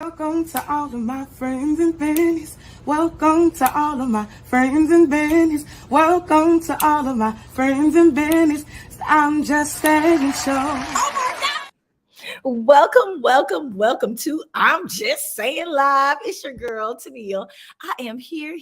Welcome to all of my friends and bennies. Welcome to all of my friends and bennies. Welcome to all of my friends and bennies. I'm just saying show. Welcome to I'm Just Saying Live. It's your girl, Tennille. I am here,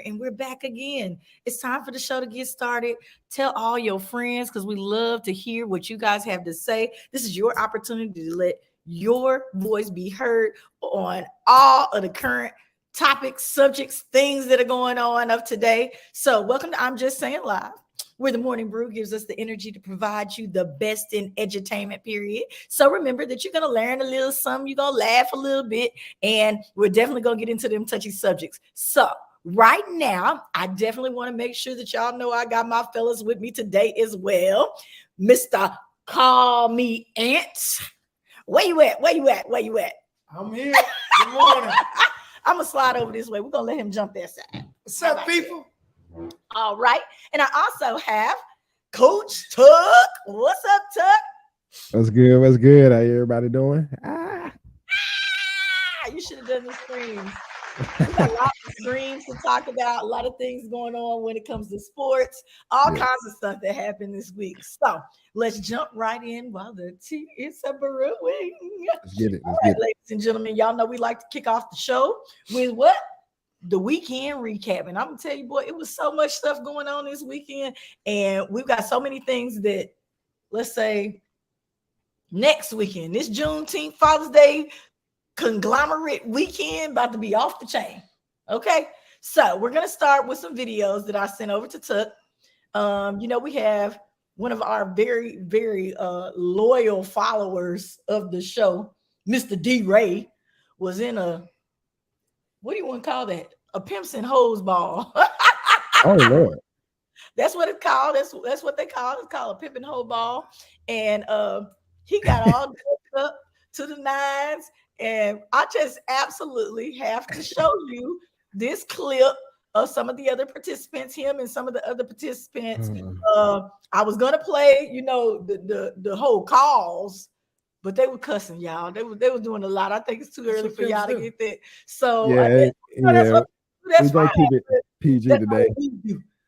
and we're back again. It's time for the show to get started. Tell all your friends because we love to hear what you guys have to say. This is your opportunity to let your voice be heard on all of the current topics, subjects, things that are going on of today. So welcome to I'm Just Saying Live, where the morning brew gives us the energy to provide you the best in edutainment, period. So remember that you're going to learn a little something, you're going to laugh a little bit, and we're definitely going to get into them touchy subjects. So right now, I definitely want to make sure that y'all know I got my fellas with me today as well. Mr. Call Me Ant. Where you at? I'm here. Good morning. I'm going to slide over this way. We're going to let him jump that side. What's up, people? All right. And I also have Coach Tuck. What's up, Tuck? What's good? How everybody doing? You should have done the streams. We got a lot of streams to talk about, a lot of things going on when it comes to sports, all kinds of stuff that happened this week. So let's jump right in while the tea is brewing. Let's get it. Ladies and gentlemen, y'all know we like to kick off the show with what? The weekend recap. And I'm gonna tell you, boy, it was so much stuff going on this weekend, and we've got so many things that, let's say, next weekend, this Juneteenth, Father's Day conglomerate weekend about to be off the chain. Okay, so we're gonna start with some videos that I sent over to Tuck. We have one of our very, very loyal followers of the show, Mr. D. Ray, was in a, what do you want to call that? A pimps and hoes ball. Oh Lord. That's what it's called. That's what they call it. It's called a pimp and hoe ball. And he got all dressed up to the nines. And I just absolutely have to show you this clip of some of the other participants, him and some of the other participants. I was gonna play, the whole calls, but they were cussing, y'all. They were doing a lot. I think it's too early for y'all to get that. So that's gonna keep it PG today.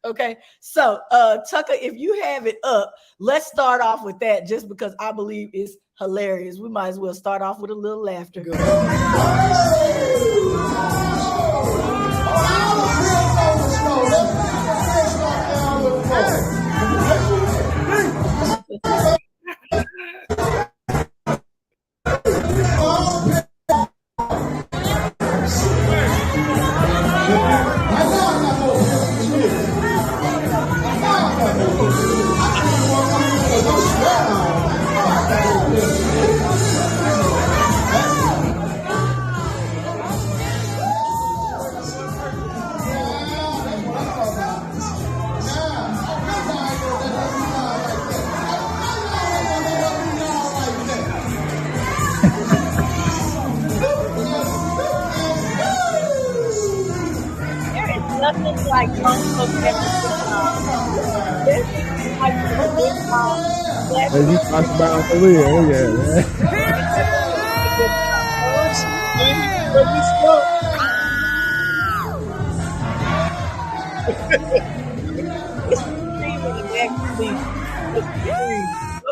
Okay. So Tucker, if you have it up, let's start off with that just because I believe it's hilarious. We might as well start off with a little laughter. Nothing like He talks about for real. Yeah.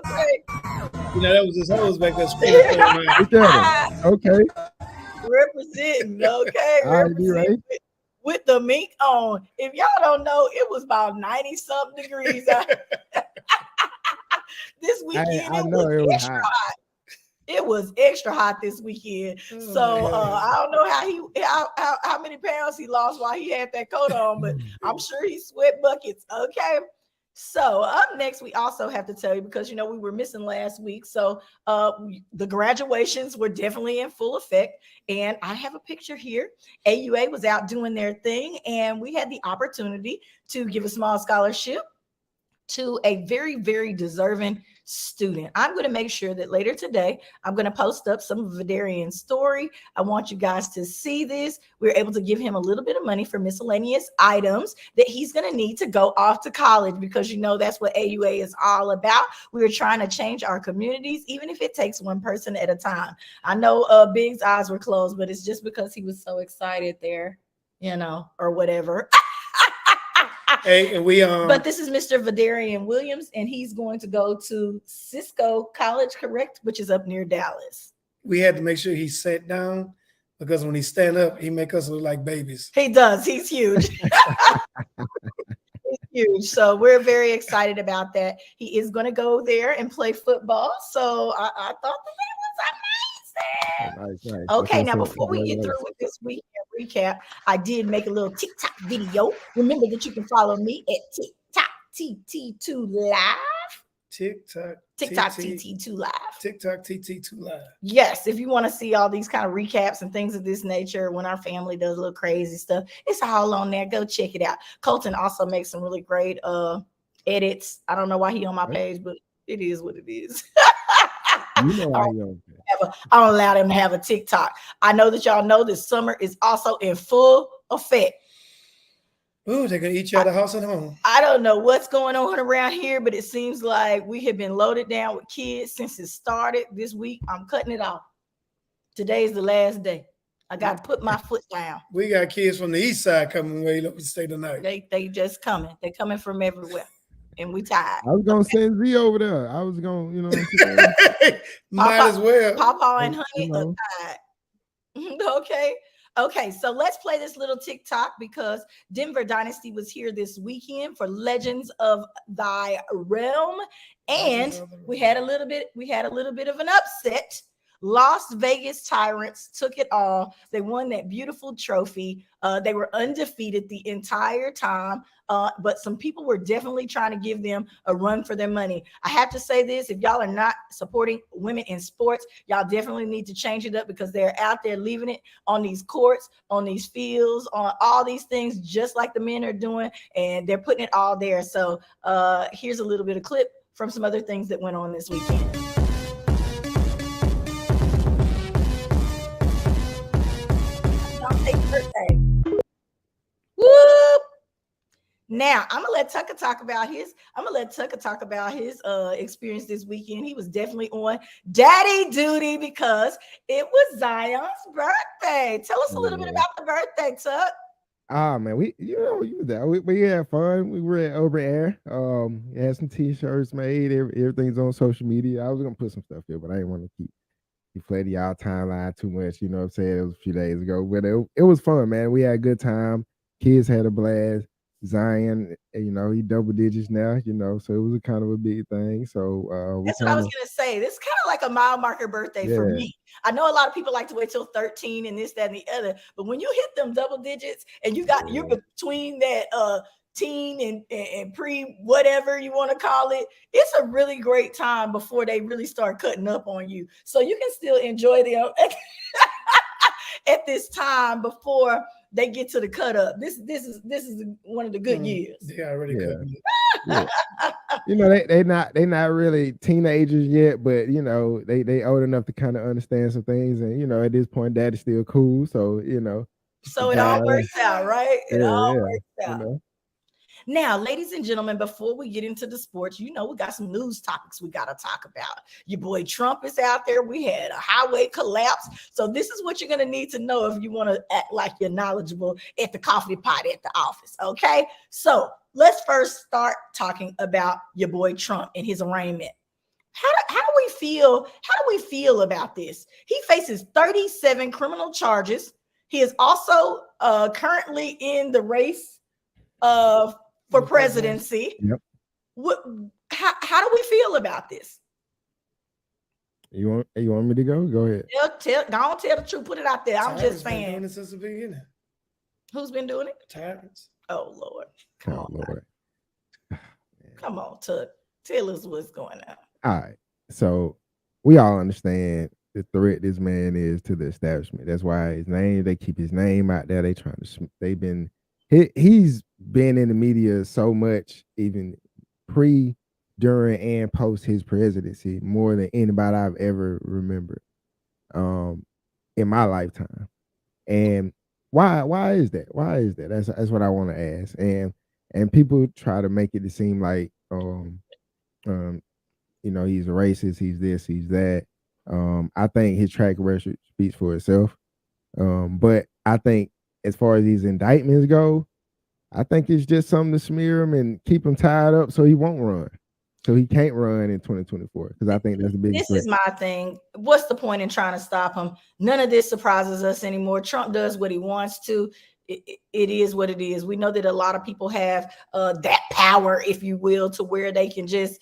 Okay. That was his hose back there. Okay. Representing, okay. Representing with the mink on. If y'all don't know, it was about 90-something degrees this weekend. I know it was extra hot. It was extra hot this weekend. So I don't know how many pounds he lost while he had that coat on, but I'm sure he sweat buckets. Okay. So up next, we also have to tell you, because, we were missing last week. So the graduations were definitely in full effect. And I have a picture here. AUA was out doing their thing. And we had the opportunity to give a small scholarship to a very, very deserving student. I'm going to make sure that later today, I'm going to post up some of Vidarian's story. I want you guys to see this. We're able to give him a little bit of money for miscellaneous items that he's going to need to go off to college, because that's what AUA is all about. We're trying to change our communities, even if it takes one person at a time. I know Big's eyes were closed, but it's just because he was so excited there, or whatever. Hey, and but this is Mr. Vidarian Williams, and he's going to go to Cisco College, correct? Which is up near Dallas. We had to make sure he sat down, because when he stand up, he make us look like babies. He does. He's huge. He's huge. So we're very excited about that. He is going to go there and play football. So I thought that was amazing. Nice. Okay, now before we get through with this weekend recap, I did make a little TikTok video. Remember that you can follow me at TikTok TT2 Live. TikTok TT2 Live. TikTok TT2 Live. Yes, if you want to see all these kind of recaps and things of this nature when our family does a little crazy stuff, it's all on there. Go check it out. Colton also makes some really great edits. I don't know why he on my page, but it is what it is. I don't allow them to have a TikTok. I know that y'all know this summer is also in full effect. Ooh, they're gonna eat you out of house and home. I don't know what's going on around here, but it seems like we have been loaded down with kids since it started this week. I'm cutting it off. Today's the last day. I got to put my foot down. We got kids from the east side coming way up to stay tonight. They just coming. They coming from everywhere. And we tired. I was gonna send Z over there. I was gonna, might as well. Pawpaw and Honey are tired. Okay, so let's play this little TikTok, because Denver Dynasty was here this weekend for Legends of Thy Realm, and we had a little bit of an upset. Las Vegas Tyrants took it all. They won that beautiful trophy. They were undefeated the entire time, but some people were definitely trying to give them a run for their money. I have to say this: if y'all are not supporting women in sports, y'all definitely need to change it up, because they're out there leaving it on these courts, on these fields, on all these things, just like the men are doing, and they're putting it all there. So here's a little bit of clip from some other things that went on this weekend. Birthday. Whoop. Now I'm gonna let Tucker talk about his. Experience this weekend. He was definitely on daddy duty because it was Zion's birthday. Tell us a little bit about the birthday, Tuck. Man, we had fun. We were at Open Air. Had some t-shirts made. Everything's on social media. I was gonna put some stuff here, but I didn't want to keep deflating y'all timeline too much. You know what I'm saying? It was a few days ago, but it was fun, man. We had a good time. Kids had a blast. Zion, he double digits now, so it was a kind of a big thing. So that's what I was gonna say. This is kind of like a mile marker birthday for me. I know a lot of people like to wait till 13 and this, that, and the other, but when you hit them double digits and you're between that teen and pre whatever you want to call it, it's a really great time before they really start cutting up on you. So you can still enjoy them at this time before they get to the cut up. This is one of the good years. They already cut. They not really teenagers yet, but they old enough to kind of understand some things, and at this point, daddy's still cool. So so it all works out, right? It all works out. Now, ladies and gentlemen, before we get into the sports, we got some news topics we got to talk about. Your boy Trump is out there. We had a highway collapse. So this is what you're going to need to know if you want to act like you're knowledgeable at the coffee pot at the office. Okay. So let's first start talking about your boy Trump and his arraignment. How do we feel? How do we feel about this? He faces 37 criminal charges. He is also currently in the race for presidency. Yep. How do we feel about this? You want me to go? Go ahead. Don't tell the truth. Put it out there. I'm just saying. Been doing it since the beginning. Who's been doing it? Tyrants. Oh Lord. Come on, Tuck. Tell us what's going on. All right. So we all understand the threat this man is to the establishment. That's why they keep his name out there. He's been in the media so much, even pre during and post his presidency more than anybody I've ever remembered in my lifetime. And why is that? Why is that? That's what I want to ask. And people try to make it seem like um he's a racist, he's this, he's that. I think his track record speaks for itself. But I think as far as these indictments go, I think it's just something to smear him and keep him tied up so he won't run. So he can't run in 2024 because I think that's the biggest This is my thing. What's the point in trying to stop him? None of this surprises us anymore. Trump does what he wants to. It is what it is. We know that a lot of people have that power, if you will, to where they can just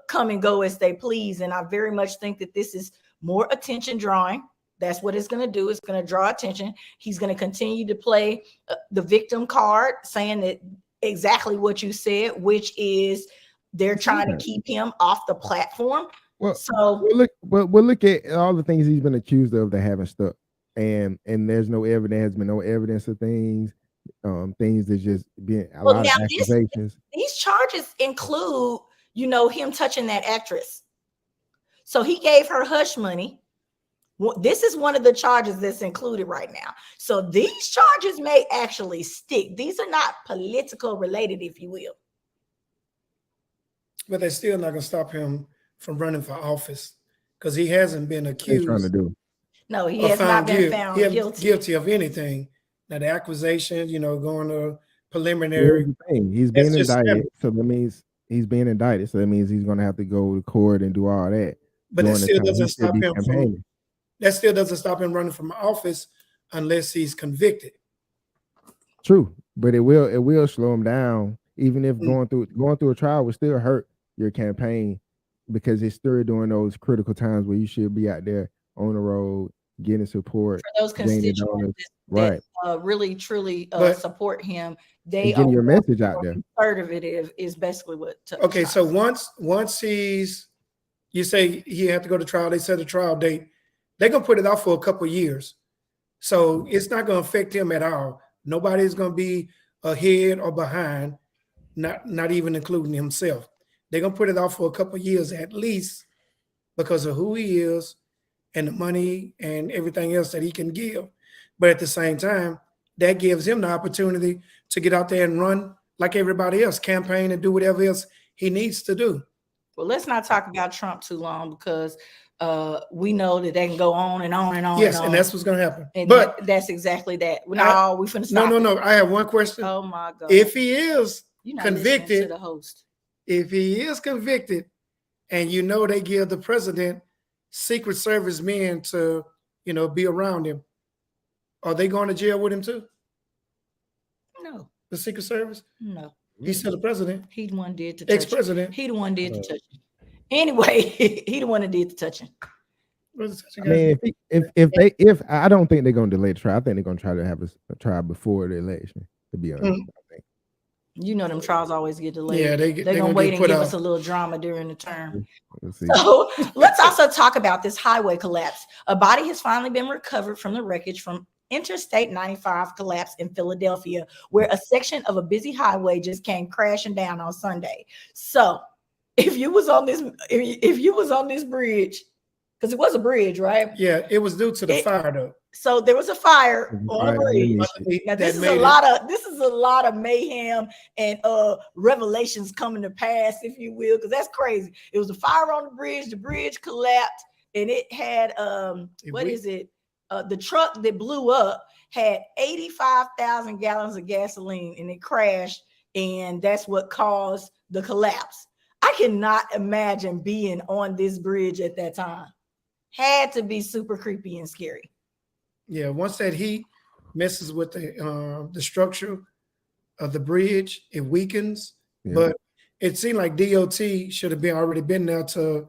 come and go as they please. And I very much think that this is more attention drawing. That's what it's going to do. It's going to draw attention. He's going to continue to play the victim card, saying that exactly what you said, which is they're trying to keep him off the platform. Well, so we'll look at all the things he's been accused of that haven't stuck, and there's no evidence. Has been no evidence of things that just been a lot of accusations. These charges include, him touching that actress. So he gave her hush money. This is one of the charges that's included right now. So these charges may actually stick. These are not political related, if you will. But they're still not going to stop him from running for office because he hasn't been accused. Trying to do. No, he has not been found guilty of anything. Now the accusation, going to preliminary. He's being indicted, so that means he's being indicted. So that means he's going to have to go to court and do all that. But that still doesn't stop him that still doesn't stop him running from office unless he's convicted. True, but it will slow him down. Even if going through a trial will still hurt your campaign because it's still during those critical times where you should be out there on the road getting support for those constituents right? Really truly support him. They getting your message out there. Conservative is basically what. Okay, so once you say he had to go to trial, they set a trial date. They're gonna put it out for a couple of years, so it's not gonna affect him at all. Nobody's gonna be ahead or behind. Not even including himself. They're gonna put it off for a couple of years at least because of who he is and the money and everything else that he can give. But at the same time, that gives him the opportunity to get out there and run like everybody else, campaign and do whatever else he needs to do. Well, let's not talk about Trump too long because we know that they can go on and on and on. Yes, and on. And that's what's going to happen. And but that's exactly that. We finna stop. No. I have one question. Oh my God! If he is convicted, to the host. If he is convicted, and they give the president Secret Service men to be around him, are they going to jail with him too? No. The Secret Service? No. He's still the president. He the one did to touch ex-president. He the one did to touch him. Anyway, he the one that did the touching. I mean, if I don't think they're gonna delay the trial. I think they're gonna try to have a trial before the election. To be honest, I think. Them trials always get delayed. Yeah, they're gonna wait and give us a little drama during the term. So let's also talk about this highway collapse. A body has finally been recovered from the wreckage from Interstate 95 collapse in Philadelphia, where a section of a busy highway just came crashing down on Sunday. So if you was on this bridge, because it was a bridge, right? Yeah, it was due to the fire though. So there was a fire on a bridge. Now this is a lot of mayhem and revelations coming to pass, if you will, because that's crazy. It was a fire on the bridge collapsed, and it had the truck that blew up had 85,000 gallons of gasoline, and it crashed, and that's what caused the collapse. I cannot imagine being on this bridge at that time. Had to be super creepy and scary. Yeah, once that heat messes with the structure of the bridge, it weakens. Yeah. But it seemed like DOT should have already been there to,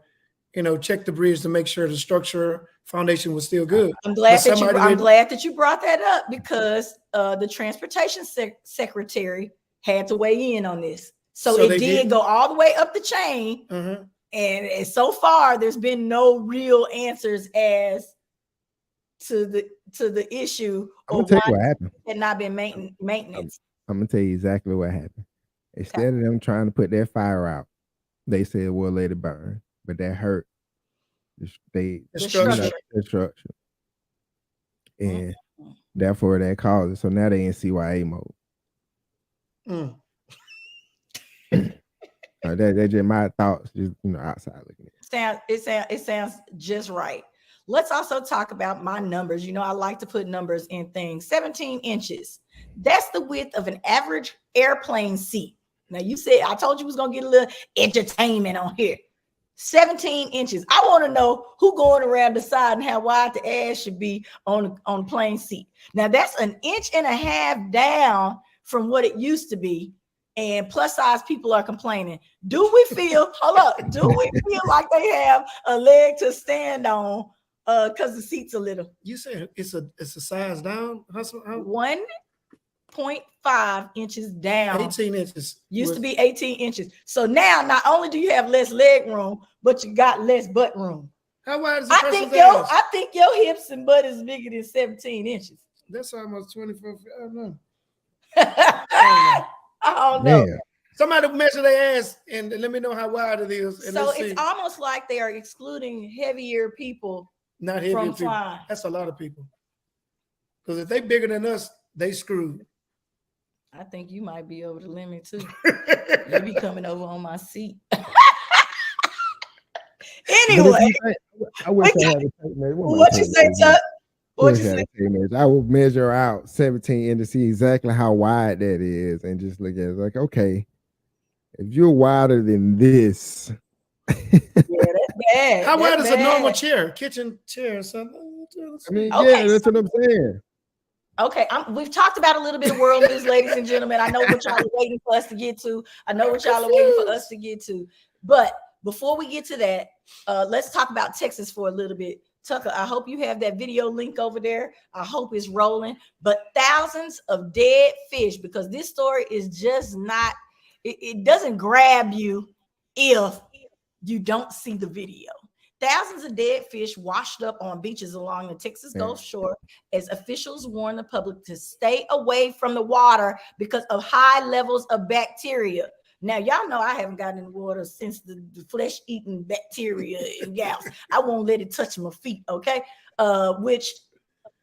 check the bridge to make sure the structure foundation was still good. I'm glad that you brought that up because the transportation secretary had to weigh in on this. So it did go all the way up the chain. Mm-hmm. And so far, there's been no real answers as to the issue. I'm gonna tell you what happened. Had not been maintenance. I'm gonna tell you exactly what happened. Instead of them trying to put their fire out, they said, well, let it burn, but that hurt The The structure. the structure, Mm. and therefore that caused it. So now they in CYA mode. Mm. That's just my thoughts, just outside looking at. It sounds just right. Let's also talk about my numbers. I like to put numbers in things. 17 inches. That's the width of an average airplane seat. Now you said I told you was gonna get a little entertainment on here. 17 inches. I want to know who going around deciding how wide the ass should be on a plane seat. Now that's an inch and a half down from what it used to be. And plus size people are complaining. Do we feel, hold up, do we feel like they have a leg to stand on because the seat's a little? You said it's a size down? Hustle? 1.5 inches down. 18 inches. Used to be 18 inches. So now not only do you have less leg room, but you got less butt room. How wide is the I person's think ass? I think your hips and butt is bigger than 17 inches. That's almost 24 feet. I don't know. I don't know. Man, Somebody measure their ass and let me know how wide it is. And So let's it's see. almost like they are excluding heavier people Not heavy from people. flying. That's a lot of people. Because if they bigger than us, they screwed. I think you might be over the limit too. You be coming over on my seat. Anyway, I wish I had a tape measure. what you say, Tuck? What you say? I would measure out 17 and to see exactly how wide that is, and just look at it like, okay, if you're wider than this, Yeah, that's bad. How wide That's is a normal bad. chair? Kitchen chair or something? I mean, Okay, yeah, that's what I'm saying. Okay, we've talked about a little bit of world news, ladies and gentlemen. I know what y'all are waiting for us to get to. I know what y'all are waiting for us to get to. But before we get to that, let's talk about Texas for a little bit. Tucker, I hope you have that video link over there. I hope it's rolling. But thousands of dead fish, because this story is just not, it doesn't grab you if you don't see the video. Thousands of dead fish washed up on beaches along the Texas Gulf Shore as officials warn the public to stay away from the water because of high levels of bacteria. Now, y'all know I haven't gotten in the water since the flesh-eating bacteria and gals. I won't let it touch my feet, okay? Which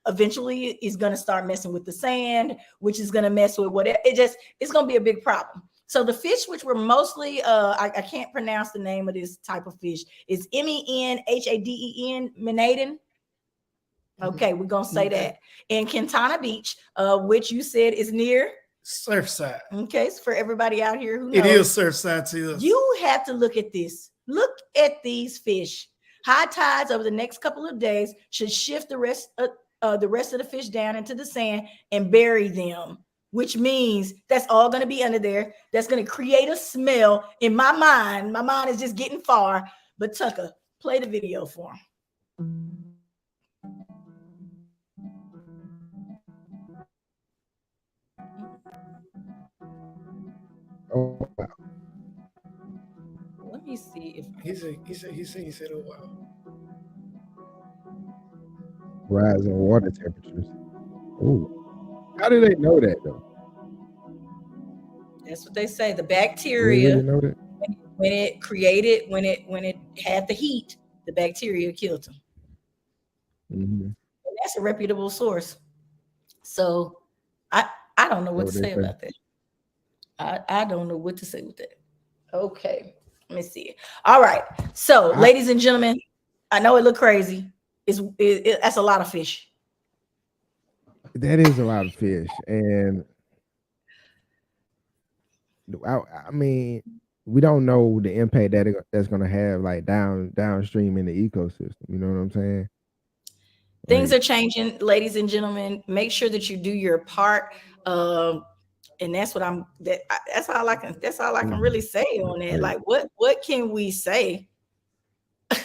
eventually is going to start messing with the sand, which is going to mess with whatever. It's going to be a big problem. So the fish, which were mostly, I can't pronounce the name of this type of fish, is MENHADEN, menhaden. Okay, we're going to say that. In Quintana Beach, which you said is near? Surfside. Okay, so for everybody out here who knows. It is Surfside to us. You have to look at this. Look at these fish. High tides over the next couple of days should shift the rest of the fish down into the sand and bury them, which means that's all going to be under there. That's going to create a smell in my mind. My mind is just getting far. But Tucker, play the video for him. Oh, wow. Let me see if he said, oh wow. Rising water temperatures. Ooh. How do they know that though? that's what they say. The Do bacteria, they really know that? when it had the heat, the bacteria killed them. Mm-hmm. And that's a reputable source. So I don't know what to say about that. I don't know what to say with that. Okay, let me see. All right. So, ladies and gentlemen, I know it look crazy. That's a lot of fish. That is a lot of fish, and I mean, we don't know the impact that's going to have like downstream in the ecosystem. You know what I'm saying? Things are changing, ladies and gentlemen. Make sure that you do your part. And that's what that's all I can really say on that. Like, what can we say? I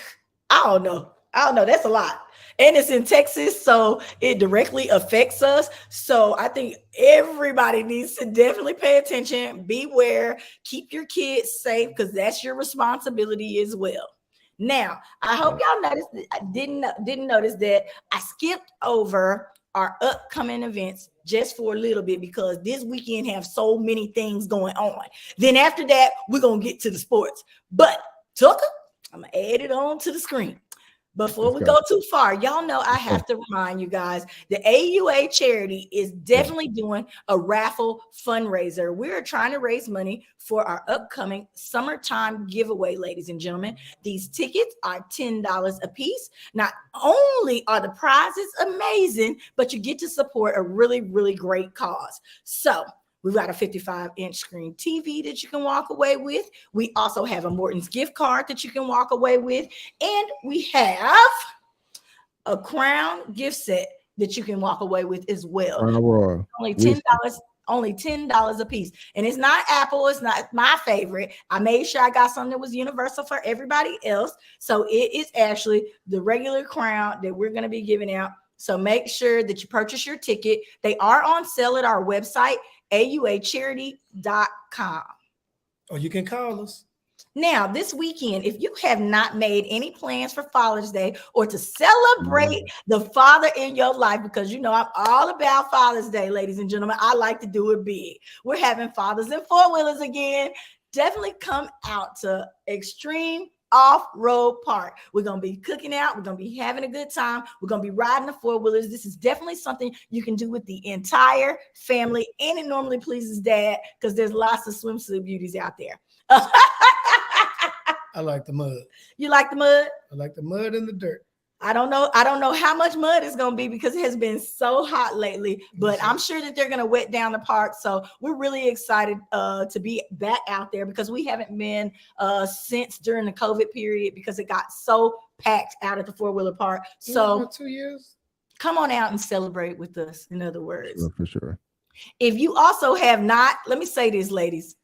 don't know. That's a lot. And it's in Texas, so it directly affects us. So I think everybody needs to definitely pay attention, beware, keep your kids safe, because that's your responsibility as well. Now, I hope y'all noticed. I didn't notice that I skipped over our upcoming events just for a little bit because this weekend have so many things going on. Then after that, we're going to get to the sports. But Tucker, I'm going to add it on to the screen. Before we go too far, y'all know I have to remind you guys, the AUA charity is definitely doing a raffle fundraiser. We're trying to raise money for our upcoming summertime giveaway, ladies and gentlemen. These tickets are $10 a piece. Not only are the prizes amazing, but you get to support a really, really great cause. So we've got a 55-inch screen TV that you can walk away with. We also have a Morton's gift card that you can walk away with. And we have a Crown gift set that you can walk away with as well. Only $10 a piece. And it's not Apple. It's not my favorite. I made sure I got something that was universal for everybody else. So it is actually the regular Crown that we're going to be giving out. So make sure that you purchase your ticket. They are on sale at our website, auacharity.com. Or you can call us. Now, this weekend, if you have not made any plans for Father's Day or to celebrate the father in your life, because you know I'm all about Father's Day, ladies and gentlemen, I like to do it big. We're having fathers in four-wheelers again. Definitely come out to Extreme Off-Road Park. We're going to be cooking out. We're going to be having a good time. We're going to be riding the four-wheelers. This is definitely something you can do with the entire family, and it normally pleases Dad because there's lots of swimsuit beauties out there. I like the mud. You like the mud? I like the mud and the dirt. I don't know how much mud it's going to be because it has been so hot lately, but I'm sure that they're going to wet down the park. So we're really excited to be back out there because we haven't been since during the COVID period because it got so packed out at the four-wheeler park. So 2 years. Come on out and celebrate with us. In other words, for sure. If you also have not, let me say this, ladies.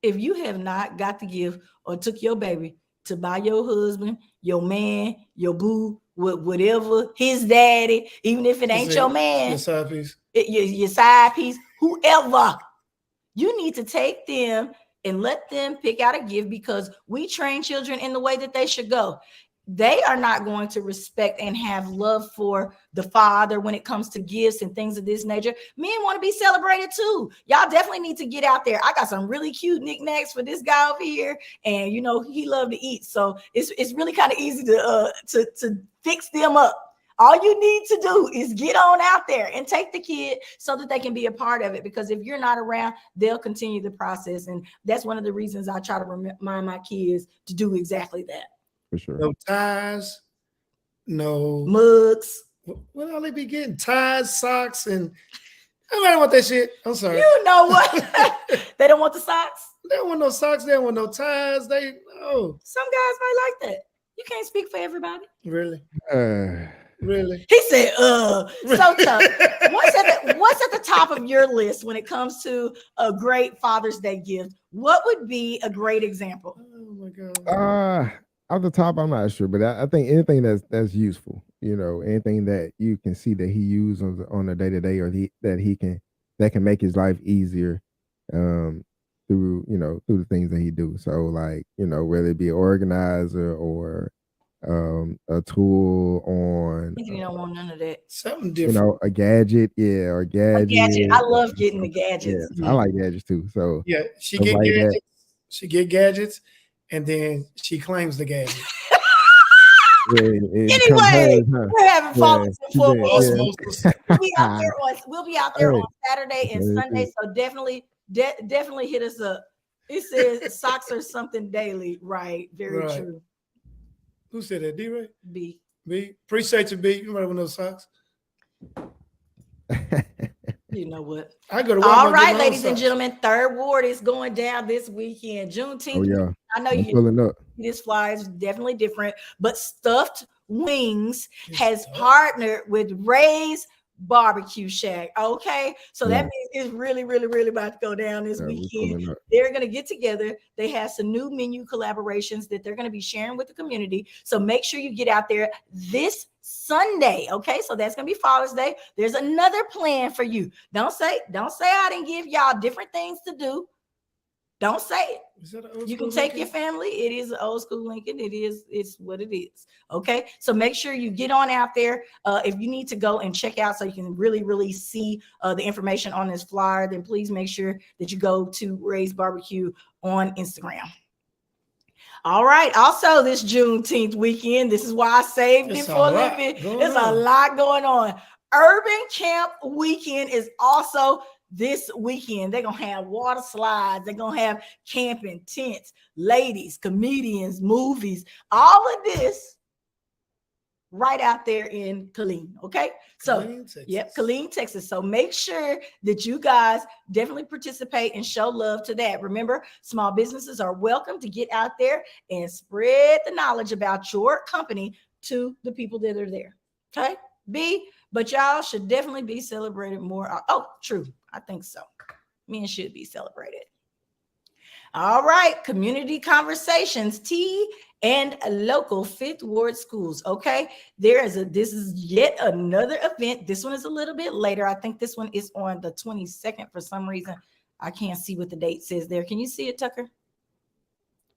If you have not got the gift or took your baby to buy your husband, your man, your boo, whatever, his daddy, even if it ain't your man, your side piece, your side piece, whoever, you need to take them and let them pick out a gift because we train children in the way that they should go. They are not going to respect and have love for the father when it comes to gifts and things of this nature. Men want to be celebrated too. Y'all definitely need to get out there. I got some really cute knickknacks for this guy over here, and you know he love to eat, so it's really kind of easy to fix them up. All you need to do is get on out there and take the kid so that they can be a part of it. Because if you're not around, they'll continue the process, and that's one of the reasons I try to remind my kids to do exactly that. For sure. No ties, no mugs. What all they be getting? Ties, socks, and I don't want that shit. I'm sorry. You know what? They don't want the socks. They don't want no socks. They don't want no ties. Some guys might like that. You can't speak for everybody. Really? Really? He said, so tough. What's at the top of your list when it comes to a great Father's Day gift? What would be a great example? Oh my God. Off the top, I'm not sure, but I think anything that's useful, you know, anything that you can see that he uses on a day-to-day or that can make his life easier through the things that he do. So like, you know, whether it be an organizer or a tool on you don't want none of that. Something different. You know, a gadget, or gadget. A gadget. I love getting the gadgets. Yeah, I like gadgets too. So yeah, she get like gadgets. She get gadgets. And then she claims the gadget. Anyway, we're having fathers in football. We'll be out there on Saturday and Sunday. So definitely hit us up. It says socks or something daily. Right. Very true. Who said that? D-Ray? B. Appreciate you, B. You remember those socks? You know what? I go to all right, ladies and gentlemen. Third Ward is going down this weekend. Juneteenth. Oh, yeah. I know this flyer is definitely different, but Stuffed Wings has partnered with Ray's Barbecue Shack. Okay, so that means it's really, really, really about to go down this weekend. They're going to get together. They have some new menu collaborations that they're going to be sharing with the community. So make sure you get out there this Sunday. Okay, so that's going to be Father's Day. There's another plan for you. Don't say I didn't give y'all different things to do. Don't say it. Is that an old You school can take Lincoln? your family. It is an old school Lincoln. It's what it is. Okay. So make sure you get on out there. If you need to go and check out so you can really see the information on this flyer, then please make sure that you go to Ray's Barbecue on Instagram. All right. Also, this Juneteenth weekend, this is why I saved It's it a for a little lot bit. going There's a on. lot going on. Urban Camp Weekend is also this weekend. They're going to have water slides. They're going to have camping, tents, ladies, comedians, movies, all of this right out there in Killeen. Okay. So, Killeen, Texas. yep, Killeen, Texas. So make sure that you guys definitely participate and show love to that. Remember, small businesses are welcome to get out there and spread the knowledge about your company to the people that are there. Okay. But y'all should definitely be celebrated more. Oh, true. I think so. Men should be celebrated. All right. Community conversations, tea and local Fifth Ward schools. Okay. This is yet another event. This one is a little bit later. I think this one is on the 22nd for some reason. I can't see what the date says there. Can you see it, Tucker?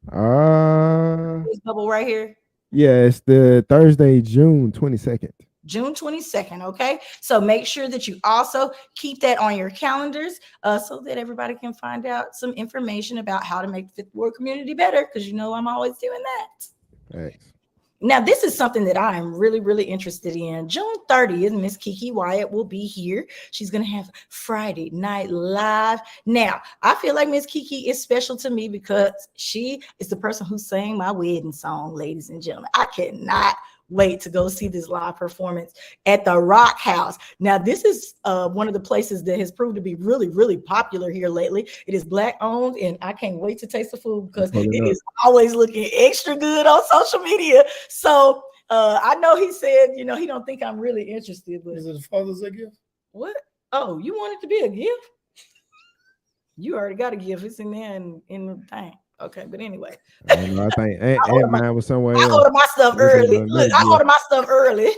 This bubble right here. Yeah, it's the Thursday, June 22nd. June 22nd. Okay. So make sure that you also keep that on your calendars so that everybody can find out some information about how to make the Fifth Ward community better. Because I'm always doing that. Thanks. Now, this is something that I am really interested in. June 30th, Miss Kiki Wyatt will be here. She's going to have Friday Night Live. Now, I feel like Miss Kiki is special to me because she is the person who sang my wedding song, ladies and gentlemen. I cannot wait to go see this live performance at the Rock House. Now, this is one of the places that has proved to be really popular here lately. It is Black owned, and I can't wait to taste the food because it is always looking extra good on social media. So I know he said, he don't think I'm really interested. But Is it a Father's Day gift? What? Oh, you want it to be a gift? You already got a gift. It's in there in the thing. Okay, but anyway. I don't know. I think Aunt mine was somewhere else. I order my stuff early. Look, I order my stuff early.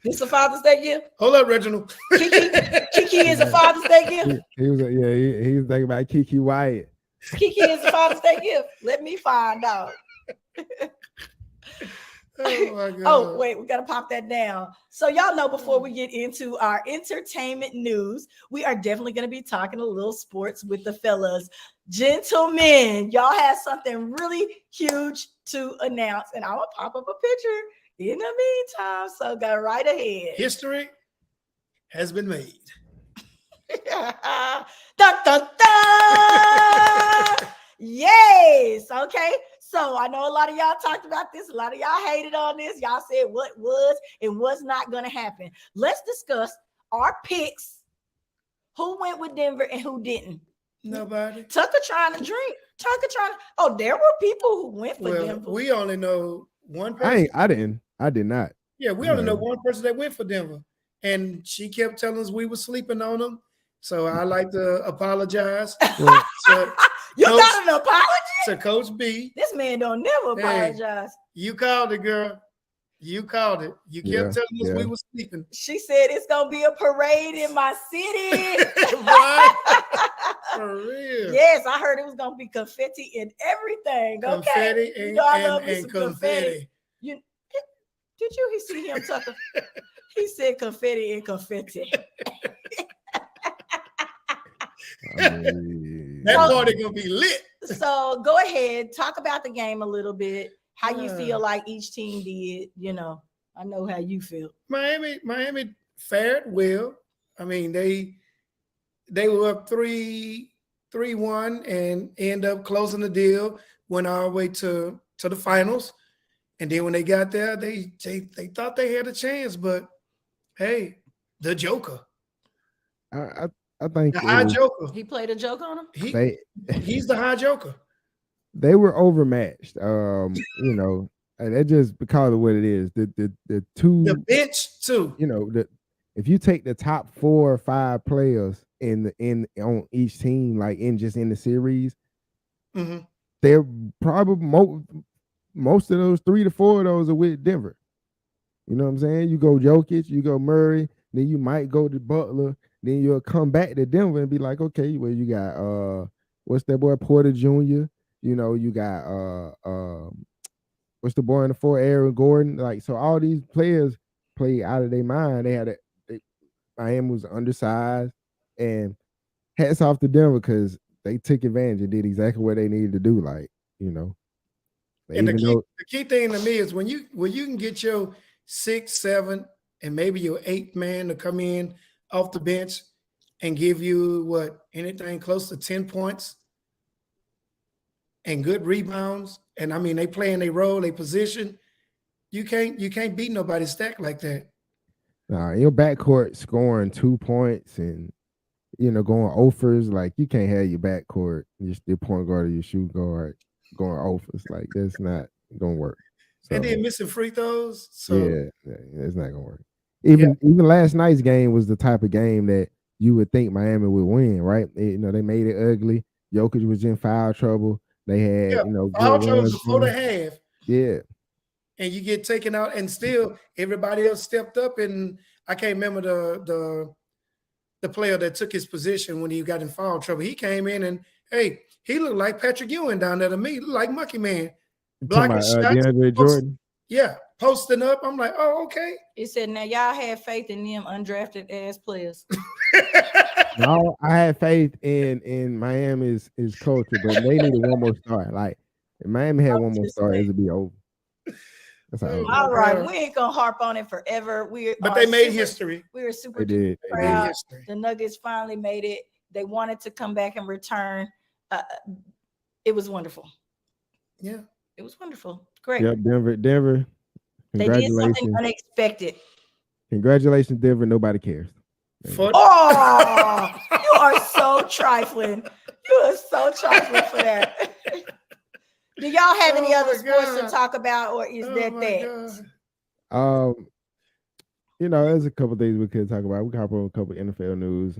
This a Father's Day gift? Hold up, Reginald. Kiki is a Father's Day gift. He was thinking about Kiki Wyatt. Kiki is a Father's Day gift. Let me find out. Oh my God. Oh, wait, we got to pop that down. So y'all know, before we get into our entertainment news, we are definitely going to be talking a little sports with the fellas. Gentlemen, y'all have something really huge to announce, and I'm going to pop up a picture in the meantime. So go right ahead. History has been made. Dun, dun, dun! Yes. Okay. So I know a lot of y'all talked about this. A lot of y'all hated on this. Y'all said what was and was not going to happen. Let's discuss our picks. Who went with Denver and who didn't? Nobody. Tucker trying to drink. Oh, there were people who went for Denver. We only know one person. I did not. Yeah, we only know one person that went for Denver. And she kept telling us we were sleeping on them. So I like to apologize. You got an apology? To Coach B. This man don't never apologize. You called it, girl. You called it. You kept telling us we were sleeping. She said it's gonna be a parade in my city. Right? For real. Yes, I heard it was gonna be confetti and everything. Confetti and confetti. Did you see him, Tucker? He said confetti and confetti. That party gonna be lit. So go ahead, talk about the game a little bit. How you feel like each team did. I know how you feel. Miami fared well. I mean, they were up 3-1 and end up closing the deal. Went all the way to the finals, and then when they got there, they thought they had a chance. But hey, the Joker. I think the high Joker. He played a joke on him. He's the high Joker. They were overmatched. And that's just because of what it is. The bench too. If you take the top 4 or 5 players on each team, like in the series, they're probably most of those 3 to 4 of those are with Denver. You know what I'm saying? You go Jokic, you go Murray, then you might go to Butler, then you'll come back to Denver and be like, okay, well, you got what's that boy Porter Jr. You know, you got what's the boy in the four, Aaron Gordon. Like, so all these players play out of their mind. Miami was undersized, and hats off to Denver because they took advantage and did exactly what they needed to do. Like, you know, And even though the key thing to me is when you can get your 6, 7, and maybe your 8th man to come in off the bench and give you anything close to 10 points and good rebounds. And I mean, they play in their role, they position. You can't beat nobody's stack like that. your backcourt scoring 2 points and going offers, like you can't have your backcourt, your point guard or your shoot guard going offers. Like that's not gonna work. So, And then missing free throws. So yeah, it's not gonna work. Even last night's game was the type of game that you would think Miami would win, right? They made it ugly. Jokic was in foul trouble. They had foul good trouble runs before the going. half. Yeah. And you get taken out, and still everybody else stepped up. And I can't remember the player that took his position when he got in foul trouble. He came in and he looked like Patrick Ewing down there to me, looked like Monkey Man, blocking shots. DeAndre Jordan. Yeah, posting up. I'm like, oh, okay. He said, now y'all have faith in them undrafted ass players. No, I had faith in Miami's culture, but they needed one more start. Like if Miami had one more start, it would be over. That's all right. We ain't gonna harp on it forever. But they made history. We were super proud. The Nuggets finally made it. They wanted to come back and return. It was wonderful. Yeah, it was wonderful. Great. Yep, Denver. They did something unexpected. Congratulations, Denver. Nobody cares. Oh, you are so trifling. You are so trifling for that. Do y'all have any other sports to talk about, or is that? There's a couple things we could talk about. We can hop on a couple NFL news.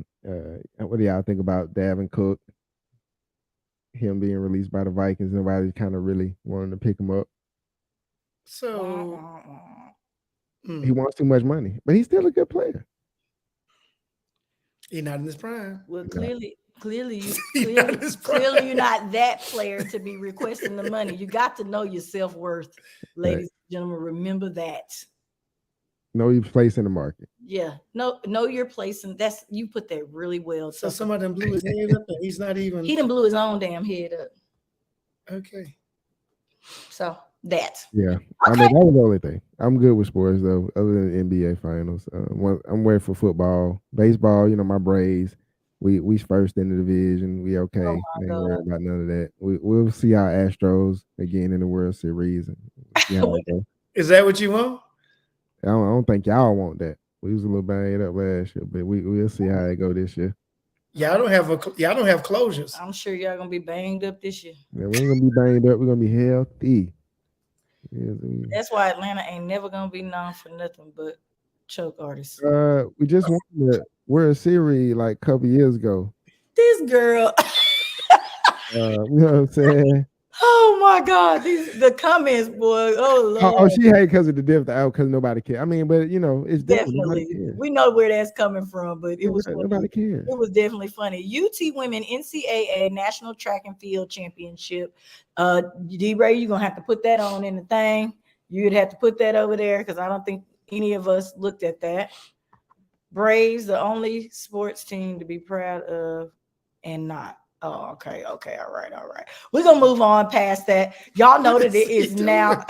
What do y'all think about Dalvin Cook? Him being released by the Vikings. Nobody kind of really wanted to pick him up. So he wants too much money, but he's still a good player. He's not in his prime. Well, clearly you're not that player to be requesting the money. You got to know your self-worth, ladies and gentlemen. Remember that. Know your place in the market. Yeah. Know your place, and you put that really well. So somebody done blew his head up, and he's not even. He done blew his own damn head up. Okay. So that. Yeah. Okay. I mean, that was the only thing. I'm good with sports though, other than NBA finals. I'm ready for football, baseball. My Braves. We first in the division. We okay. Ain't worried about none of that. We'll see our Astros again in the World Series. And see how it goes. Is that what you want? I don't think y'all want that. We was a little banged up last year, but we'll see how it go this year. Y'all don't have closures. I'm sure y'all gonna be banged up this year. Yeah, we ain't gonna be banged up. We're gonna be healthy. That's why Atlanta ain't never gonna be known for nothing but choke artists. We just won the World Series like a couple years ago. This girl. You know what I'm saying? Oh my God, the comments, boy. Oh Lord. Oh, she hate because of the depth out because nobody cares. I mean, but it's definitely. We know where that's coming from, but it was nobody cares. It was definitely funny. UT Women NCAA National Track and Field Championship. D-Ray, you're gonna have to put that on in the thing. You'd have to put that over there because I don't think any of us looked at that. Braves, the only sports team to be proud of, and not. Oh, okay. All right. We're gonna move on past that. Y'all know that it is now.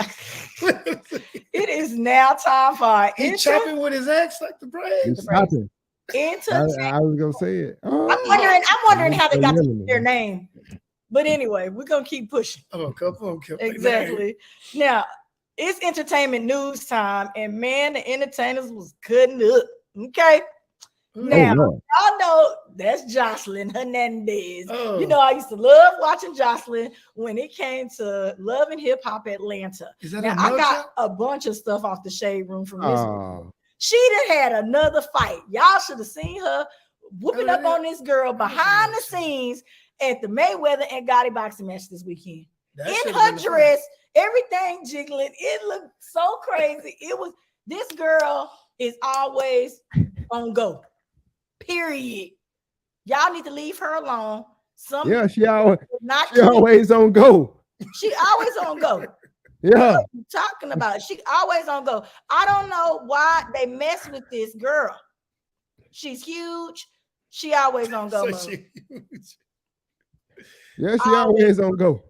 It is now time for He's chopping with his axe like the Braves. I was gonna say it. Oh, I'm wondering how they got their name. But anyway, we're gonna keep pushing. Oh, come on. Exactly. Now it's entertainment news time, and man, the entertainers was cutting up. Okay. Now, y'all know that's Jocelyn Hernandez. Oh. I used to love watching Jocelyn when it came to Love and Hip Hop Atlanta. Now, I got a bunch of stuff off the Shade Room from this one. She done had another fight. Y'all should have seen her whooping up on this girl behind the scenes at the Mayweather and Gotti boxing match this weekend. In her dress, everything jiggling. It looked so crazy. This girl is always on go. Period. Y'all need to leave her alone. Some Yeah, she always not she always on go. she always on go. Yeah. What are you talking about? She always on go. I don't know why they mess with this girl. She's huge. She always on go mode. Yeah, she always on go.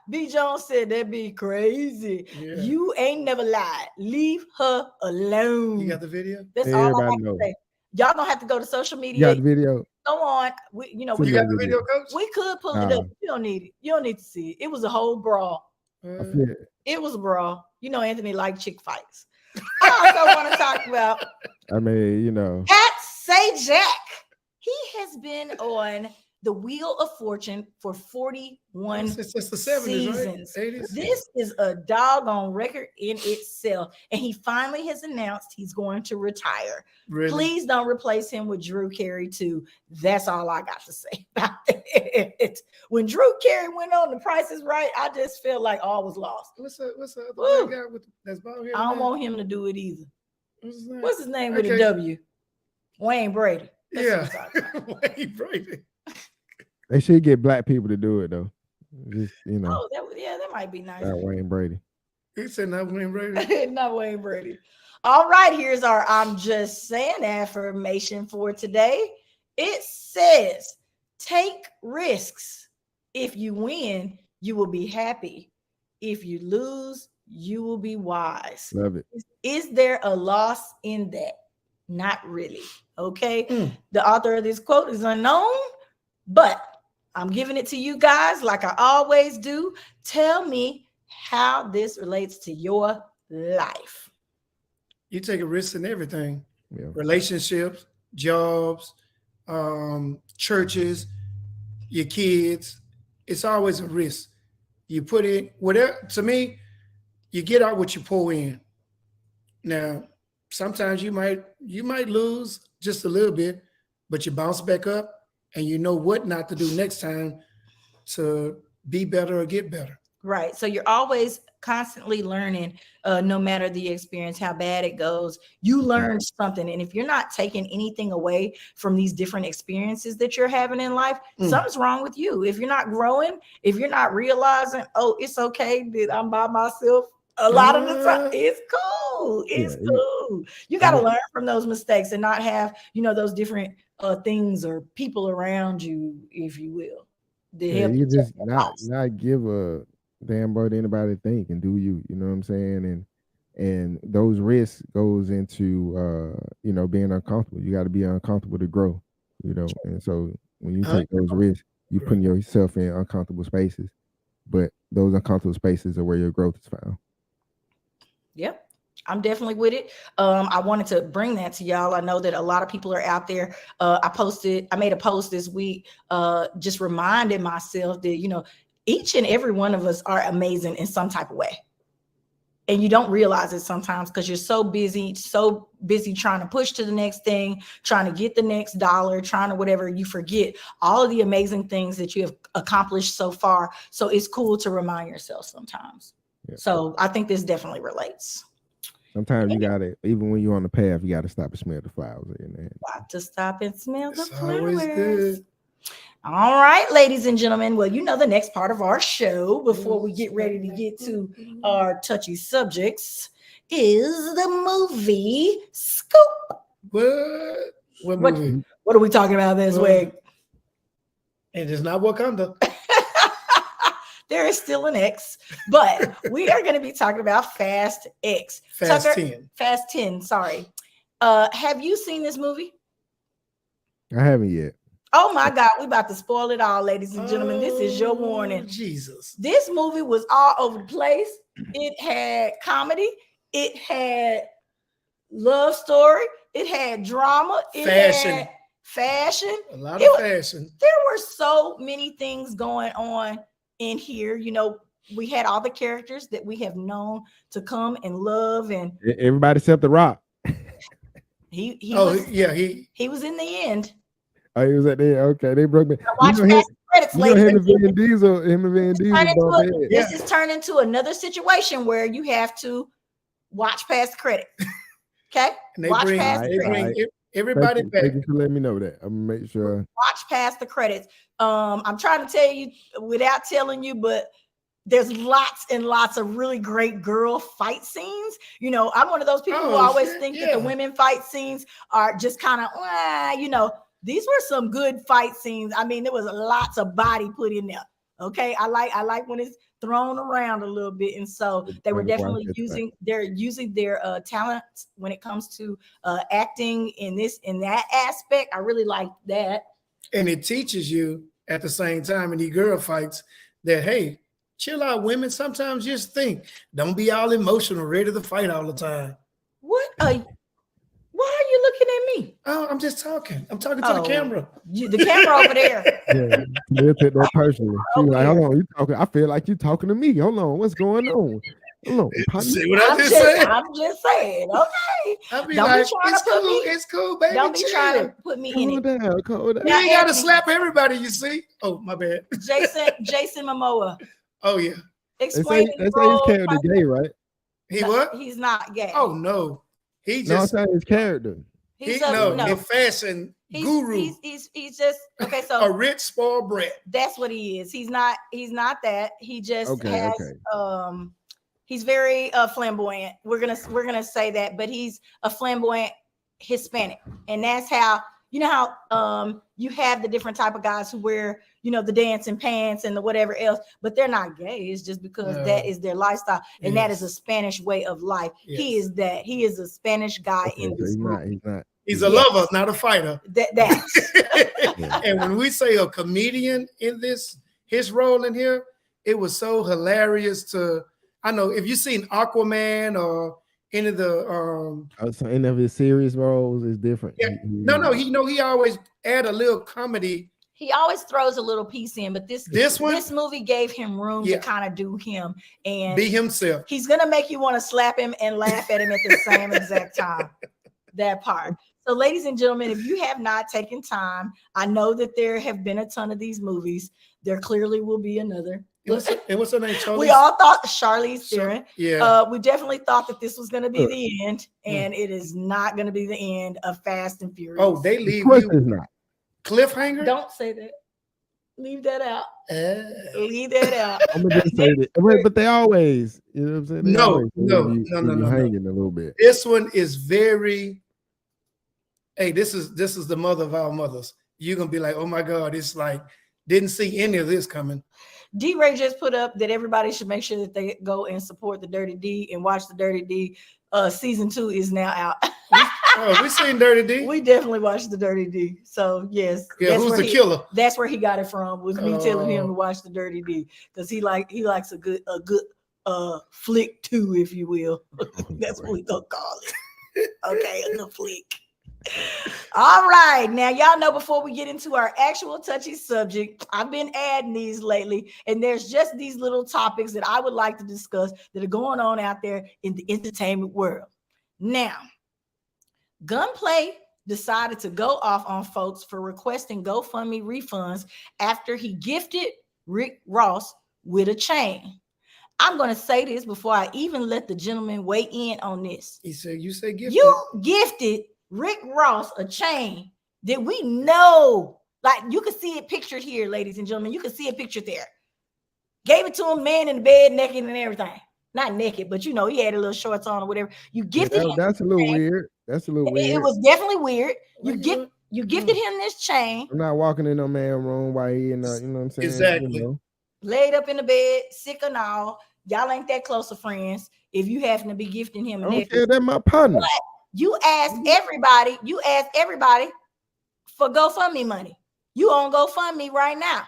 B. Jones said that'd be crazy. Yeah. You ain't never lied. Leave her alone. You got the video? That's all I Everybody have to knows. say. Y'all gonna have to go to social You media. got the video. Go on. We, You we, got the video, coach? we could pull it up. You don't need it. You don't need to see it. It was a whole brawl. I feel it. It was a brawl. You know, Anthony liked chick fights. I also want to talk about I mean, you know. at Say Jack. He has been on the Wheel of Fortune for 41 It's the 70s, seasons. right? 80s. This is a doggone record in itself. And he finally has announced he's going to retire. Really? Please don't replace him with Drew Carey too. That's all I got to say about it. When Drew Carey went on The Price is Right, I just felt like all was lost. What's the Woo. other guy with that's bald head? I don't want him to do it either. What's his name? What's his name with a Okay. W? Wayne Brady. That's Yeah. what I'm talking about. Wayne Brady. They should get black people to do it though. Just, you know, Oh, that might be nice. that Wayne Brady. He said not Wayne Brady. Not Wayne Brady. All right, here's our I'm just saying affirmation for today. It says, take risks. If you win, you will be happy. If you lose, you will be wise. Love it. Is there a loss in that? Not really. Okay. Mm. The author of this quote is unknown, but I'm giving it to you guys like I always do. Tell me how this relates to your life. You take a risk in everything. Yeah. Relationships, jobs, churches, your kids. It's always a risk. You put in whatever. To me, you get out what you pour in. Now, sometimes you might lose just a little bit, but you bounce back up and you know what not to do next time to be better or get better. Right. So you're always constantly learning, no matter the experience, how bad it goes, you learn something. And if you're not taking anything away from these different experiences that you're having in life, something's wrong with you. If you're not growing, if you're not realizing, oh, it's okay that I'm by myself. A lot of the time, it's cool. It's cool. You got to learn from those mistakes and not have, those different things or people around you, if you will. You just not give a damn what anybody think and do you know what I'm saying? And those risks goes into being uncomfortable. You got to be uncomfortable to grow, and so when you take those risks, you putting yourself in uncomfortable spaces, but those uncomfortable spaces are where your growth is found. Yep. I'm definitely with it. I wanted to bring that to y'all. I know that a lot of people are out there. I made a post this week, just reminding myself that, each and every one of us are amazing in some type of way. And you don't realize it sometimes because you're so busy trying to push to the next thing, trying to get the next dollar, trying to whatever, you forget all of the amazing things that you have accomplished so far. So it's cool to remind yourself sometimes. Yeah. So I think this definitely relates. Sometimes you gotta, even when you're on the path, you gotta stop and smell the flowers in there. Got to stop and smell the flowers. Always good. All right, ladies and gentlemen. Well, the next part of our show, before we get ready to get to our touchy subjects, is the movie Scoop. What movie? What are we talking about this week? It is not Wakanda. There is still an X, but we are going to be talking about Fast X. Fast Tucker, 10. Fast 10, sorry. Have you seen this movie? I haven't yet. Oh my God, we about to spoil it all, ladies and gentlemen. This is your warning. Jesus. This movie was all over the place. It had comedy. It had love story. It had drama. It had fashion. A lot of fashion. There were so many things going on in here. We had all the characters that we have known to come and love, and everybody except The Rock. he was in the end. Oh, he was at there. Okay, they broke me. Watch past the credits, ladies and gentlemen. Him and Vin Diesel. This is turned into another situation where you have to watch past the credit. Okay, watch past the credit. Everybody back. Thank you for letting me know that. I'm gonna make sure. Watch past the credits. I'm trying to tell you without telling you, but there's lots and lots of really great girl fight scenes. You know, I'm one of those people who always think that the women fight scenes are just kind of, you know, these were some good fight scenes. I mean, there was lots of body put in there. Okay, I like when it's thrown around a little bit, and so they were definitely using their talents when it comes to acting in that aspect. I really like that, and it teaches you at the same time in these girl fights that, hey, chill out, women. Sometimes just think. Don't be all emotional, ready to fight all the time. Why are you looking at me? Oh, I'm just talking. I'm talking to the camera. The camera over there. Yeah, we'll take that personally. She's like, hold on, you talking? I feel like you talking to me. Hold on, what's going on? Hold on. See what I just said? I'm just saying. Okay. Don't be trying it's to put cool. me. It's cool, baby. Don't be trying to put me in it. Cool down. You ain't got to slap everybody. You see? Oh, my bad. Jason Momoa. Oh yeah. Explain. They say his character gay, right? He what? He's not gay. Oh no. He just. No, I'm saying his character. He's a fashion guru. He's just okay. So a rich spoiled brat. That's what he is. He's not that. He just has he's very flamboyant. We're gonna say that, but he's a flamboyant Hispanic, and that's how you know how you have the different type of guys who wear the dancing pants and the whatever else, but they're not gay. It's just because that is their lifestyle, and that is a Spanish way of life. Yes. He is that. He is a Spanish guy in this movie. He's not. He's a lover, not a fighter. That's And when we say a comedian in his role in here, it was so hilarious to. I know if you've seen Aquaman or any of the any of his serious roles is different. Yeah. He always add a little comedy. He always throws a little piece in, but this movie gave him room to kind of do him and be himself. He's gonna make you want to slap him and laugh at him at the same exact time. That part. So, ladies and gentlemen, if you have not taken time, I know that there have been a ton of these movies. There clearly will be another. And what's her name? Charlize? We all thought Charlize Theron. Yeah. We definitely thought that this was going to be the end, and it is not going to be the end of Fast and Furious. Oh, they leave you not. Cliffhanger? Don't say that. Leave that out. Leave that out. I'm gonna just say that. But they always, you know what I'm saying? No. Hanging a little bit. This one is very. Hey, this is the mother of our mothers. You're gonna be like, oh my God, it's like didn't see any of this coming. D-Ray just put up that everybody should make sure that they go and support the Dirty D and watch the Dirty D. Season 2 is now out. Oh, we seen Dirty D. We definitely watched the Dirty D. So yes, who's the killer? That's where he got it from. Was me telling him to watch the Dirty D because he likes a good flick too, if you will. That's what we gonna call it. Okay, a good flick. All right, now y'all know before we get into our actual touchy subject, I've been adding these lately, and there's just these little topics that I would like to discuss that are going on out there in the entertainment world. Now, Gunplay decided to go off on folks for requesting GoFundMe refunds after he gifted Rick Ross with a chain. I'm going to say this before I even let the gentleman weigh in on this. He said, you say gifted. You gifted Rick Ross a chain that we know, like you can see it pictured here, ladies and gentlemen. You can see it pictured there. Gave it to him, man in the bed, naked and everything. Not naked, but he had a little shorts on or whatever. You gifted him. That's a little weird. That's a little weird. It was definitely weird. You gifted him this chain. I'm not walking in no man's room while he in you know what I'm saying? Exactly. Laid up in the bed, sick and all. Y'all ain't that close of friends if you happen to be gifting him. I don't care, that's my partner. But you asked everybody for GoFundMe money. You on GoFundMe right now.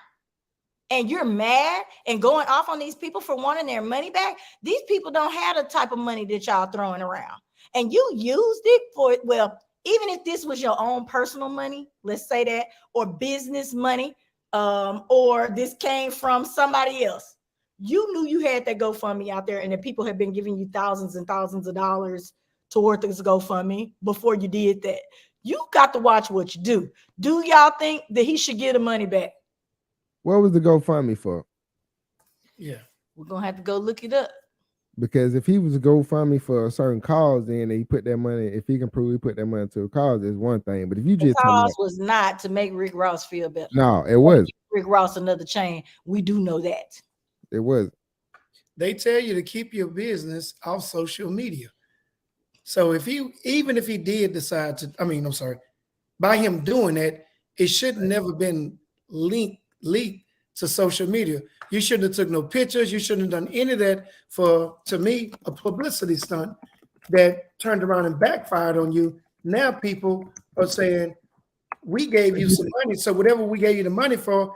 And you're mad and going off on these people for wanting their money back. These people don't have the type of money that y'all throwing around. And you used it for, well, even if this was your own personal money, let's say that, or business money, or this came from somebody else. You knew you had that GoFundMe out there and that people have been giving you thousands and thousands of dollars toward this GoFundMe before you did that. You got to watch what you do. Do y'all think that he should get the money back? What was the GoFundMe for? Yeah. We're going to have to go look it up. Because if he was to GoFundMe for a certain cause, then he put that money. If he can prove he put that money to a cause, is one thing. But if you The just talking cause about, was not to make Rick Ross feel better. no, it was. Rick Ross another chain. We do know that. It was. They tell you to keep your business off social media. So even if he did decide to, I'm sorry, by him doing that, it should never been leaked to social media. You shouldn't have took no pictures. You shouldn't have done any of that to me, a publicity stunt that turned around and backfired on you. Now people are saying, we gave you some money. So whatever we gave you the money for,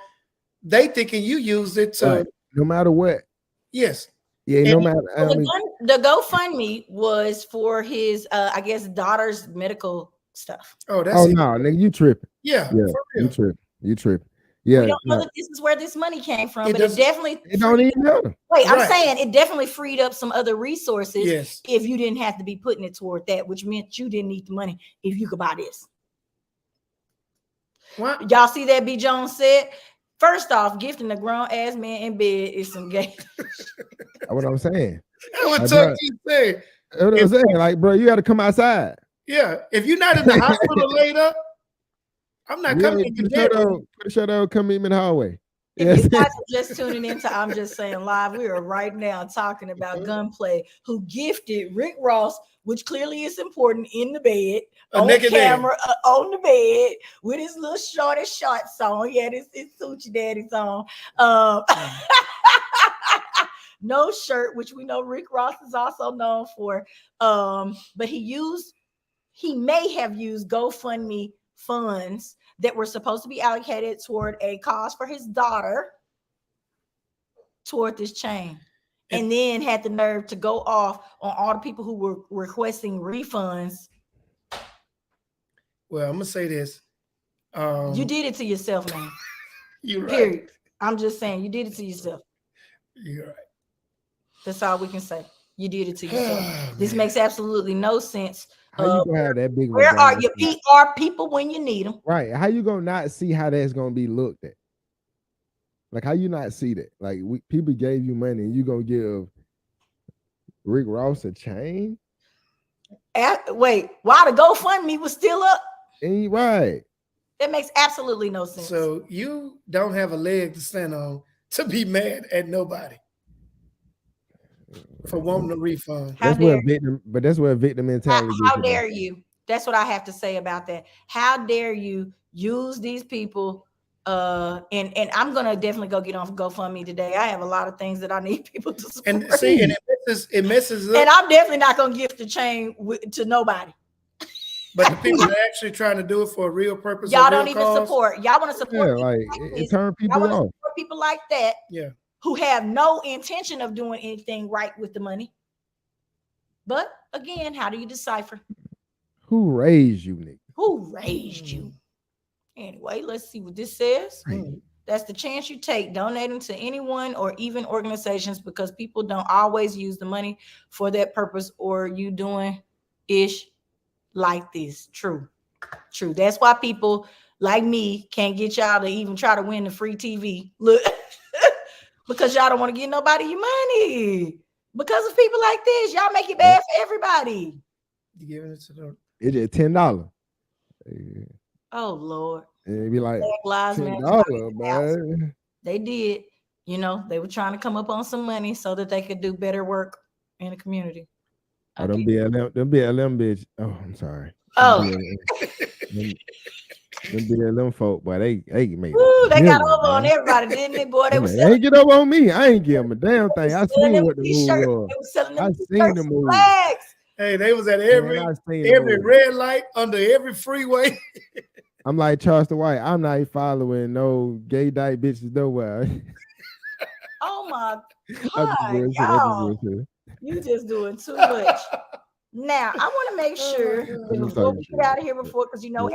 they thinking you used it to. Right. No matter what. Yes. Yeah, no matter. The GoFundMe was for his, I guess, daughter's medical stuff. Oh, that's no, nigga, you tripping. Yeah, you tripping. You tripping. Yeah, we don't know that this is where this money came from, but it definitely. It don't even matter. Wait, I'm saying it definitely freed up some other resources. Yes. If you didn't have to be putting it toward that, which meant you didn't need the money if you could buy this. What? Y'all see that B. Jones said? First off, gifting a grown ass man in bed is some gay. That's what I'm saying. That's what you say. That's what I'm saying. Like, bro, you got to come outside. Yeah, if you're not in the hospital laid up, I'm not coming to get Shut up, come meet me in the hallway. If you guys are just tuning into I'm Just Saying Live, we are right now talking about Gunplay, who gifted Rick Ross, which clearly is important, in the bed, on camera, on the bed, with his little short song. He had his Suchi Daddy song. No shirt, which we know Rick Ross is also known for. But he may have used GoFundMe funds that were supposed to be allocated toward a cause for his daughter toward this chain, and then had the nerve to go off on all the people who were requesting refunds. Well, I'm gonna say this. You did it to yourself, man. You're right. Period. I'm just saying, you did it to yourself. You're right. That's all we can say. You did it to yourself. This makes absolutely no sense. How you gonna have that big? Where are your PR people when you need them? Right. How you gonna not see how that's gonna be looked at? Like, how you not see that? Like, people gave you money and you gonna give Rick Ross a chain? Wait, why the GoFundMe was still up? Right. That makes absolutely no sense. So you don't have a leg to stand on to be mad at nobody for wanting a refund. That's where victim mentality. How dare you? That's what I have to say about that. How dare you use these people? And I'm gonna definitely go get on GoFundMe today. I have a lot of things that I need people to support. And see, and it messes up. And I'm definitely not gonna gift the chain to nobody. But the people that are actually trying to do it for a real purpose, y'all don't even support. Y'all want to support. Yeah, like it turn people off. Support people like that. Yeah. Who have no intention of doing anything right with the money. But again, how do you decipher? Who raised you, nigga? Who raised you? Anyway, let's see what this says. That's the chance you take donating to anyone or even organizations, because people don't always use the money for that purpose, or you doing ish like this. True. That's why people like me can't get y'all to even try to win the free TV. Look, because y'all don't want to give nobody your money. Because of people like this, y'all make it bad for everybody. You giving it to them? It's just $10. Oh Lord. And it'd be like $10, man. They did. You know, they were trying to come up on some money so that they could do better work in the community. Oh, them BLM bitch. Oh, I'm sorry. Oh. Them BLM folk, boy, they make. Ooh, they got over on everybody, didn't they, boy? They ain't get over on me. I ain't give them a damn thing. I seen what the move was. I seen the move. Hey, they was at every red light under every freeway. I'm like Charles the White. I'm not following no gay dyke bitches nowhere. Oh my God, y'all. You just doing too much. Now, I want to make sure before we get out of here, because you know,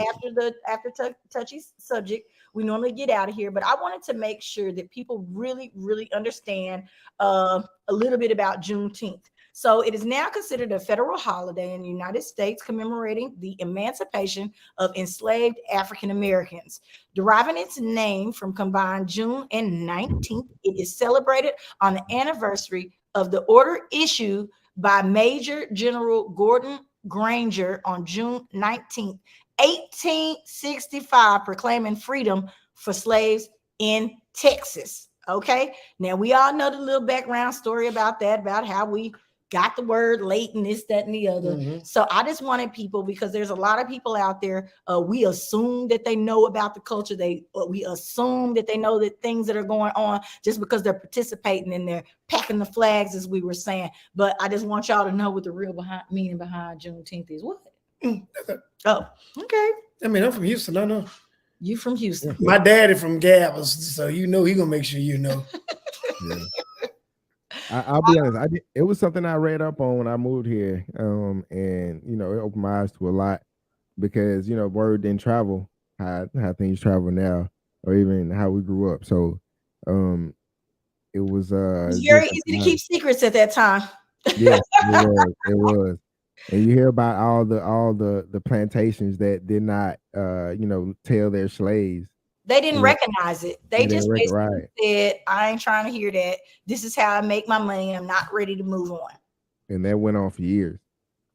after touchy subject, we normally get out of here. But I wanted to make sure that people really, really understand a little bit about Juneteenth. So it is now considered a federal holiday in the United States, commemorating the emancipation of enslaved African Americans. Deriving its name from combined June and 19th, it is celebrated on the anniversary of the order issued by Major General Gordon Granger on June 19th, 1865, proclaiming freedom for slaves in Texas. Okay, now we all know the little background story about that, about how we got the word late and this, that, and the other. So I just wanted people, because there's a lot of people out there, we assume that they know about the culture. We assume that they know that things that are going on just because they're participating and they're packing the flags, as we were saying. But I just want y'all to know what the real meaning behind Juneteenth is. What? Oh, okay. I mean, I'm from Houston. I know. You from Houston? My daddy from Gavin, so he gonna make sure you know. Yeah. I'll be honest. It was something I read up on when I moved here, and it opened my eyes to a lot, because word didn't travel how things travel now, or even how we grew up. So, it was very easy to keep secrets at that time. Yes, it was. And you hear about all the plantations that did not tell their slaves. They didn't recognize it. They just basically said, I ain't trying to hear that. This is how I make my money. I'm not ready to move on. And that went on for years.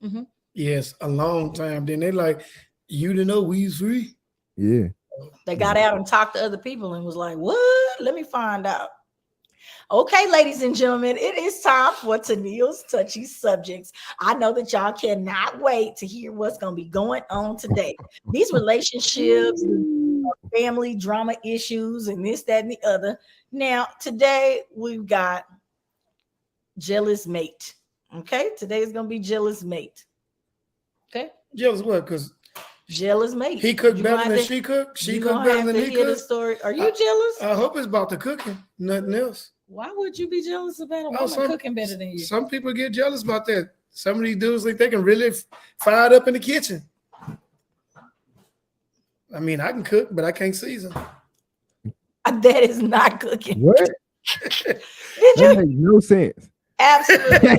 Mm-hmm. Yes, a long time. Then they like, you to know we's free. Yeah. They got out and talked to other people and was like, what? Let me find out. Okay, ladies and gentlemen, it is time for Tennille's Touchy Subjects. I know that y'all cannot wait to hear what's going to be going on today. These relationships, family drama issues, and this, that, and the other. Now, today we've got jealous mate. Okay, today is going to be jealous mate. Okay, jealous what? Because jealous mate. He cooked better than she cooked. She cooked better than he cooked. Story. Are you jealous? I hope it's about the cooking, nothing else. Why would you be jealous about a woman cooking better than you? Some people get jealous about that. Some of these dudes think they can really fire it up in the kitchen. I mean, I can cook, but I can't season. That is not cooking. What? That makes no sense. Absolutely.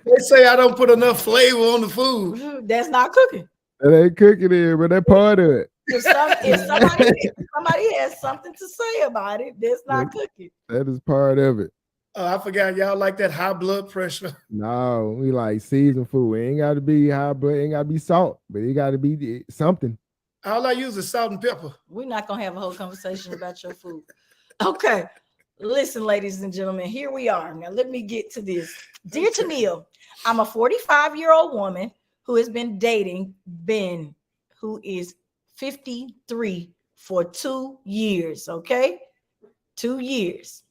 They say I don't put enough flavor on the food. That's not cooking. That ain't cooking it, but that part of it. If somebody has something to say about it, that's not cooking. That is part of it. I forgot y'all like that high blood pressure. No, we like seasoned food. It ain't got to be high blood. It ain't got to be salt, but it got to be something. All I use is salt and pepper. We're not going to have a whole conversation about your food. Okay. Listen, ladies and gentlemen, here we are. Now, let me get to this. Dear Tennille, I'm a 45-year-old woman who has been dating Ben, who is 53, for 2 years. Okay. 2 years.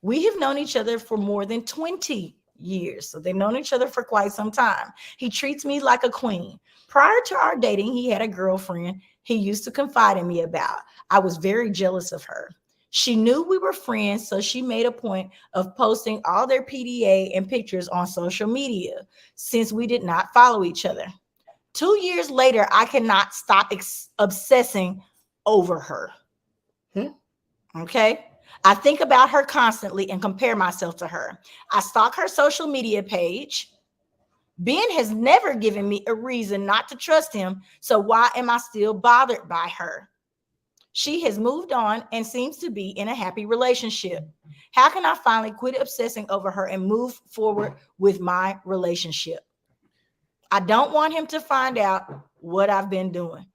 We have known each other for more than 20 years. So they've known each other for quite some time. He treats me like a queen. Prior to our dating, he had a girlfriend he used to confide in me about. I was very jealous of her. She knew we were friends, so she made a point of posting all their PDA and pictures on social media since we did not follow each other. 2 years later, I cannot stop obsessing over her. Okay. I think about her constantly and compare myself to her. I stalk her social media page. Ben has never given me a reason not to trust him. So why am I still bothered by her? She has moved on and seems to be in a happy relationship. How can I finally quit obsessing over her and move forward with my relationship? I don't want him to find out what I've been doing.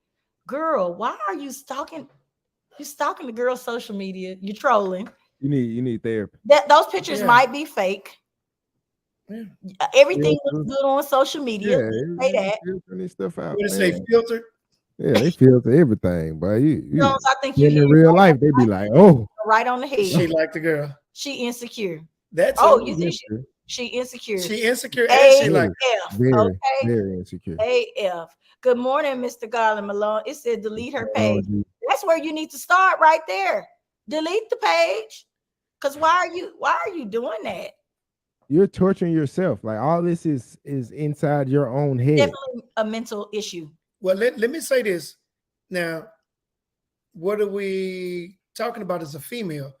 Girl, why are you stalking? You're stalking the girl's social media. You're trolling. You need therapy. Those pictures might be fake. Yeah. Everything looks good on social media. Yeah, say that. This stuff out. What say filtered? Yeah, they filter everything, but Jones, I think in real life, they be like, oh, right on the head. She like the girl. She insecure. That's you think she insecure. She insecure and she like very insecure. AF. Good morning, Mr. Garland Malone. It said delete her page. That's where you need to start right there. Delete the page. Because why are you doing that? You're torturing yourself. Like all this is inside your own head. Definitely a mental issue. Well, let me say this. Now, what are we talking about as a female?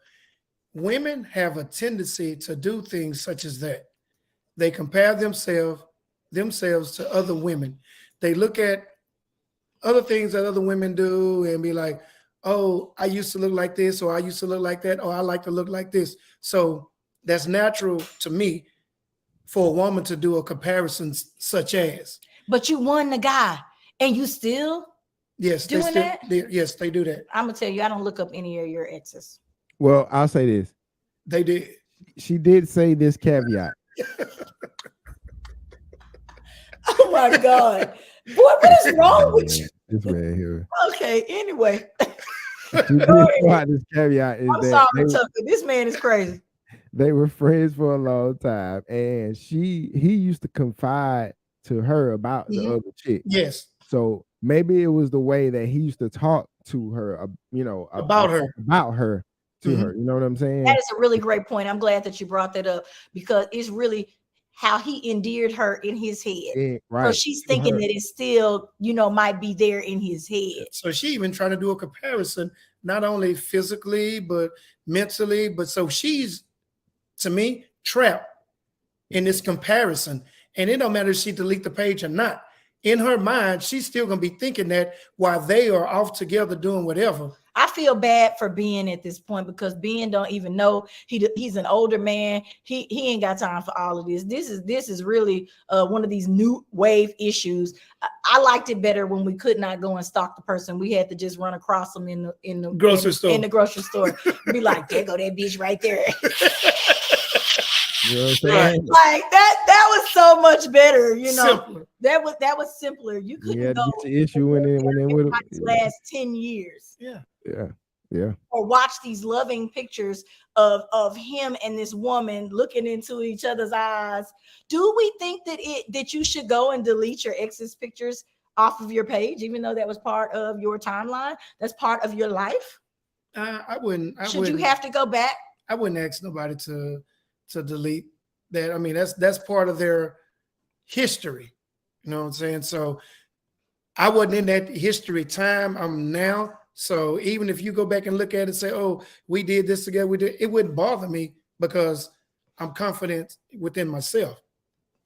Women have a tendency to do things such as that. They compare themselves to other women. They look at other things that other women do and be like, oh, I used to look like this, or I used to look like that, or I like to look like this. So that's natural to me for a woman to do a comparison such as. But you won the guy, and you still Yes, doing that? Yes, they do that. I'm gonna tell you, I don't look up any of your exes. Well, I'll say this. They did. She did say this caveat. Oh my God. Boy, what is wrong with you? This man here. Okay, anyway. She did throw out this caveat is I'm that sorry, Tucker. This man is crazy. they were friends for a long time, and he used to confide to her about the other chick. Yes. So maybe it was the way that he used to talk to her, About her to her. You know what I'm saying? That is a really great point. I'm glad that you brought that up, because it's really how he endeared her in his head. Right. So she's thinking that it still, might be there in his head. So she even trying to do a comparison, not only physically, but mentally. But so she's, to me, trapped in this comparison. And it don't matter if she delete the page or not. In her mind, she's still going to be thinking that while they are off together doing whatever. I feel bad for Ben at this point, because Ben don't even know he's an older man. He ain't got time for all of this. This is really one of these new wave issues. I liked it better when we could not go and stalk the person. We had to just run across them in the grocery store. In the grocery store, be like, there go that bitch right there. You know what I'm saying? Like that was so much better, Simpler. That was simpler. You couldn't go the issue when they would last 10 years. Yeah. Or watch these loving pictures of him and this woman looking into each other's eyes. Do we think that you should go and delete your ex's pictures off of your page, even though that was part of your timeline? That's part of your life. I wouldn't. Should you have to go back? I wouldn't ask nobody to delete that. I mean, that's part of their history. You know what I'm saying? So I wasn't in that history time. I'm now. So even if you go back and look at it and say, oh, we did this together, it wouldn't bother me, because I'm confident within myself.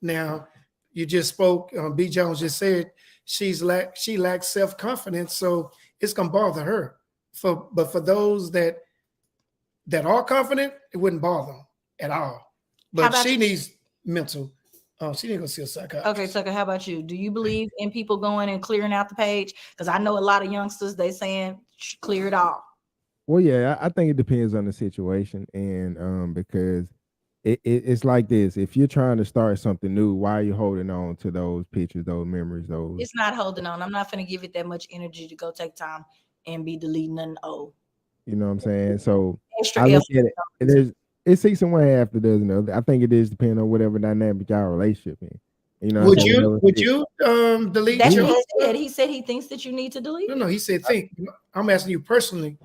Now, you just spoke, B. Jones just said she lacks self-confidence, so it's gonna bother her. But for those that are confident, it wouldn't bother them at all. But she needs mental. She didn't go see a psychiatrist. Okay, Tucker, how about you? Do you believe in people going and clearing out the page? Because I know a lot of youngsters, they saying clear it all. Well, yeah, I think it depends on the situation, and because it's like this: if you're trying to start something new, why are you holding on to those pictures, those memories, those? It's not holding on. I'm not going to give it that much energy to go take time and be deleting nothing old. You know what I'm saying? So extra I look at it, and it's 6 and 1 half a dozen other. I think it is depending on whatever dynamic y'all relationship in. You know, would you delete? That's what he said. He said he thinks that you need to delete. No, he said think. I'm asking you personally.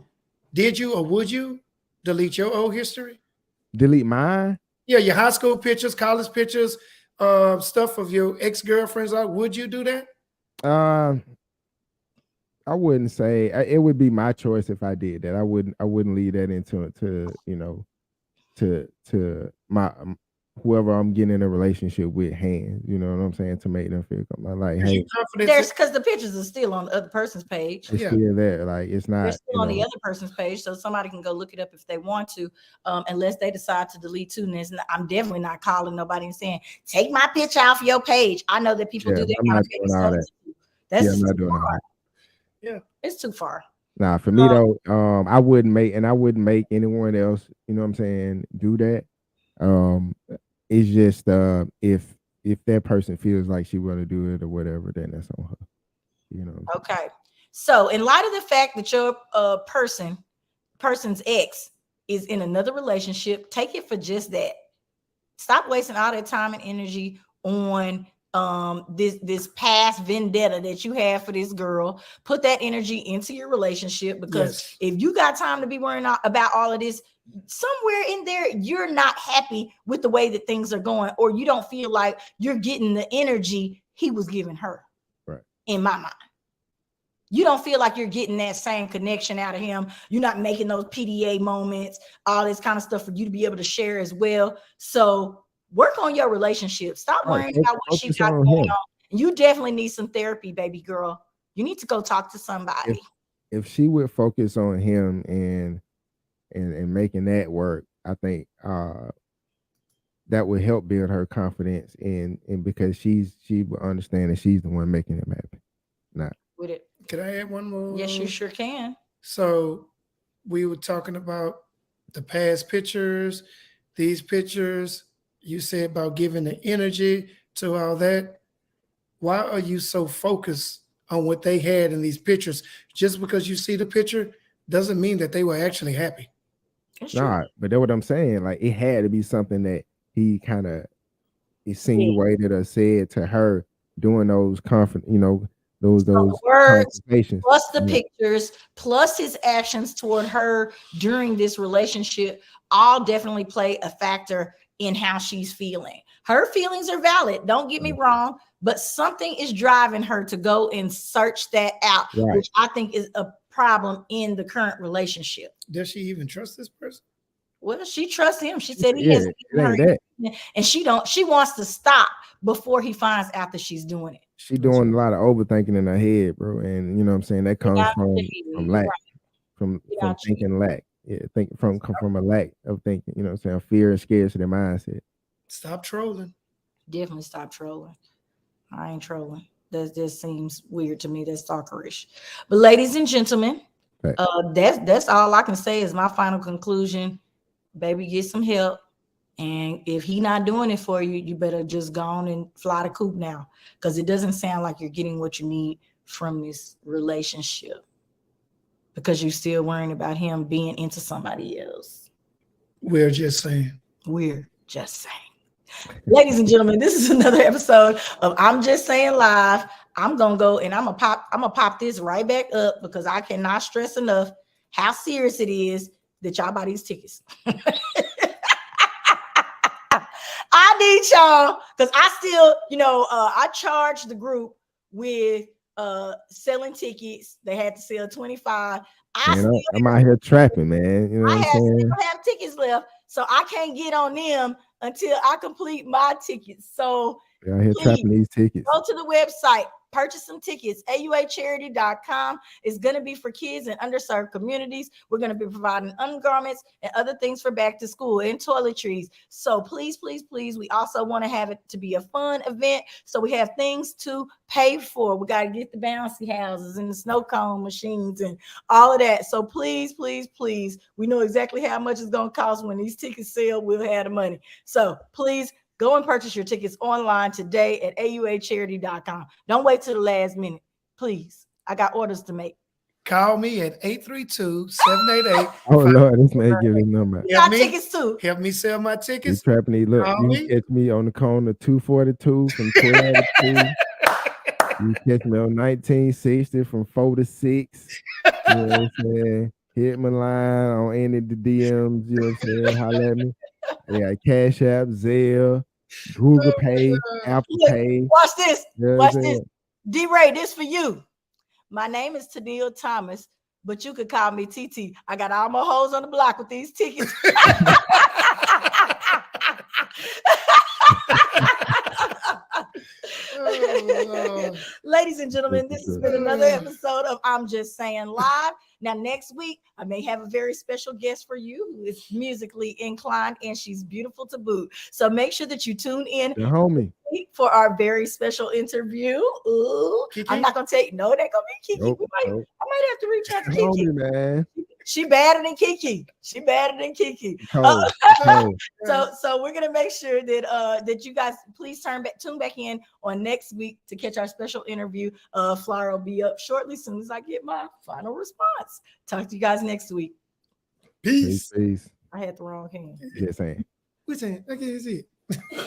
Did you or would you delete your old history? Delete mine? Yeah, your high school pictures, college pictures, stuff of your ex-girlfriends. Would you do that? I wouldn't say it would be my choice if I did that. I wouldn't leave that into to my whoever I'm getting in a relationship with hands. You know what I'm saying? To make them feel like, hey, there's because the pictures are still on the other person's page. It's still there. Like it's not. They're still on the other person's page, so somebody can go look it up if they want to, unless they decide to delete too. And I'm definitely not calling nobody and saying take my picture off your page. I know that people do that kind of stuff. That's I'm not doing all that. Yeah, it's too far. Nah, for me though, I wouldn't make anyone else, you know what I'm saying, do that. It's just if that person feels like she want to do it or whatever, then that's on her. You know. Okay. So in light of the fact that your person's ex is in another relationship, take it for just that. Stop wasting all that time and energy on this past vendetta that you have for this girl. Put that energy into your relationship, because if you got time to be worrying about all of this, somewhere in there you're not happy with the way that things are going, or you don't feel like you're getting the energy he was giving her. Right. In my mind, you don't feel like you're getting that same connection out of him. You're not making those PDA moments, all this kind of stuff for you to be able to share as well. So work on your relationship. Stop worrying about what she got going on. You definitely need some therapy, baby girl. You need to go talk to somebody. If she would focus on him and making that work, I think that would help build her confidence, and because she will understand that she's the one making him happy. Not with it. Can I add one more? Yes, you sure can. So we were talking about the past pictures, these pictures. You said about giving the energy to all that. Why are you so focused on what they had in these pictures? Just because you see the picture doesn't mean that they were actually happy. It's true. nah, but that's what I'm saying. Like it had to be something that he kind of Yeah. insinuated or said to her during those those So words conversations. plus the Yeah. pictures plus his actions toward her during this relationship all definitely play a factor in how she's feeling. Her feelings are valid, don't get me wrong, but something is driving her to go and search that out, Right. which I think is a problem in the current relationship. Does she even trust this person? Well, she trusts him. She said he Yeah, has it given her ain't that. and she wants to stop before he finds out that she's doing it. She doing a lot of overthinking in her head, bro. And you know what I'm saying? That comes Without from cheating, lack. right. From Without thinking lack. Yeah, from a lack of thinking, you know what I'm saying? Fear and scarcity mindset. Stop trolling. Definitely stop trolling. I ain't trolling. That just seems weird to me. That's stalkerish. But ladies and gentlemen, Right. that's all I can say is my final conclusion. Baby, get some help. And if he not doing it for you, you better just go on and fly the coop now. Because it doesn't sound like you're getting what you need from this relationship. Because you're still worrying about him being into somebody else. We're just saying. We're just saying. Ladies and gentlemen, this is another episode of I'm Just Saying Live. I'm gonna go and I'm gonna pop this right back up because I cannot stress enough how serious it is that y'all buy these tickets. I need y'all because I still, I charged the group with selling tickets. They had to sell 25. I'm out here trapping, man. You know what I'm saying? Still have tickets left, so I can't get on them until I complete my tickets. So Out here trapping these tickets. go to the website, purchase some tickets. AUAcharity.com is going to be for kids in underserved communities. We're going to be providing undergarments and other things for back to school and toiletries. So please, please, please, we also want to have it to be a fun event. So we have things to pay for. We got to get the bouncy houses and the snow cone machines and all of that. So please, please, please, we know exactly how much it's going to cost when these tickets sell. We'll have the money. So please, go and purchase your tickets online today at auacharity.com. Don't wait till the last minute. Please. I got orders to make. Call me at 832-788. Oh, Lord, this man give his number. Got tickets too. Help me sell my You tickets. trapping these. Look, you can catch me on the corner 242 from 12 to 2. You catch me on 1960 from 4 to 6. You know what I'm saying? Hit my line on any of the DMs. You know what I'm saying? Holla at me. Yeah, Cash App, Zelle, Google Pay, Apple Pay. Watch this. You know Watch this. D-Ray, this for you. My name is Tennille Thomas, but you could call me TT. I got all my hoes on the block with these tickets. Ladies and gentlemen, this has been another episode of I'm Just Saying Live. Now, next week, I may have a very special guest for you who is musically inclined, and she's beautiful to boot. So make sure that you tune in the homie for our very special interview. Ooh, Kiki? I'm not going to tell you. No, it ain't going to be Kiki. Nope, I might have to reach out to Kiki. Homie, man. She badder than Kiki. She badder than Kiki. Cold. So we're gonna make sure that that you guys please tune back in on next week to catch our special interview. Flyer will be up shortly, soon as I get my final response. Talk to you guys next week. Peace. Peace. I had the wrong hand. Just saying. What's that? I can't see it.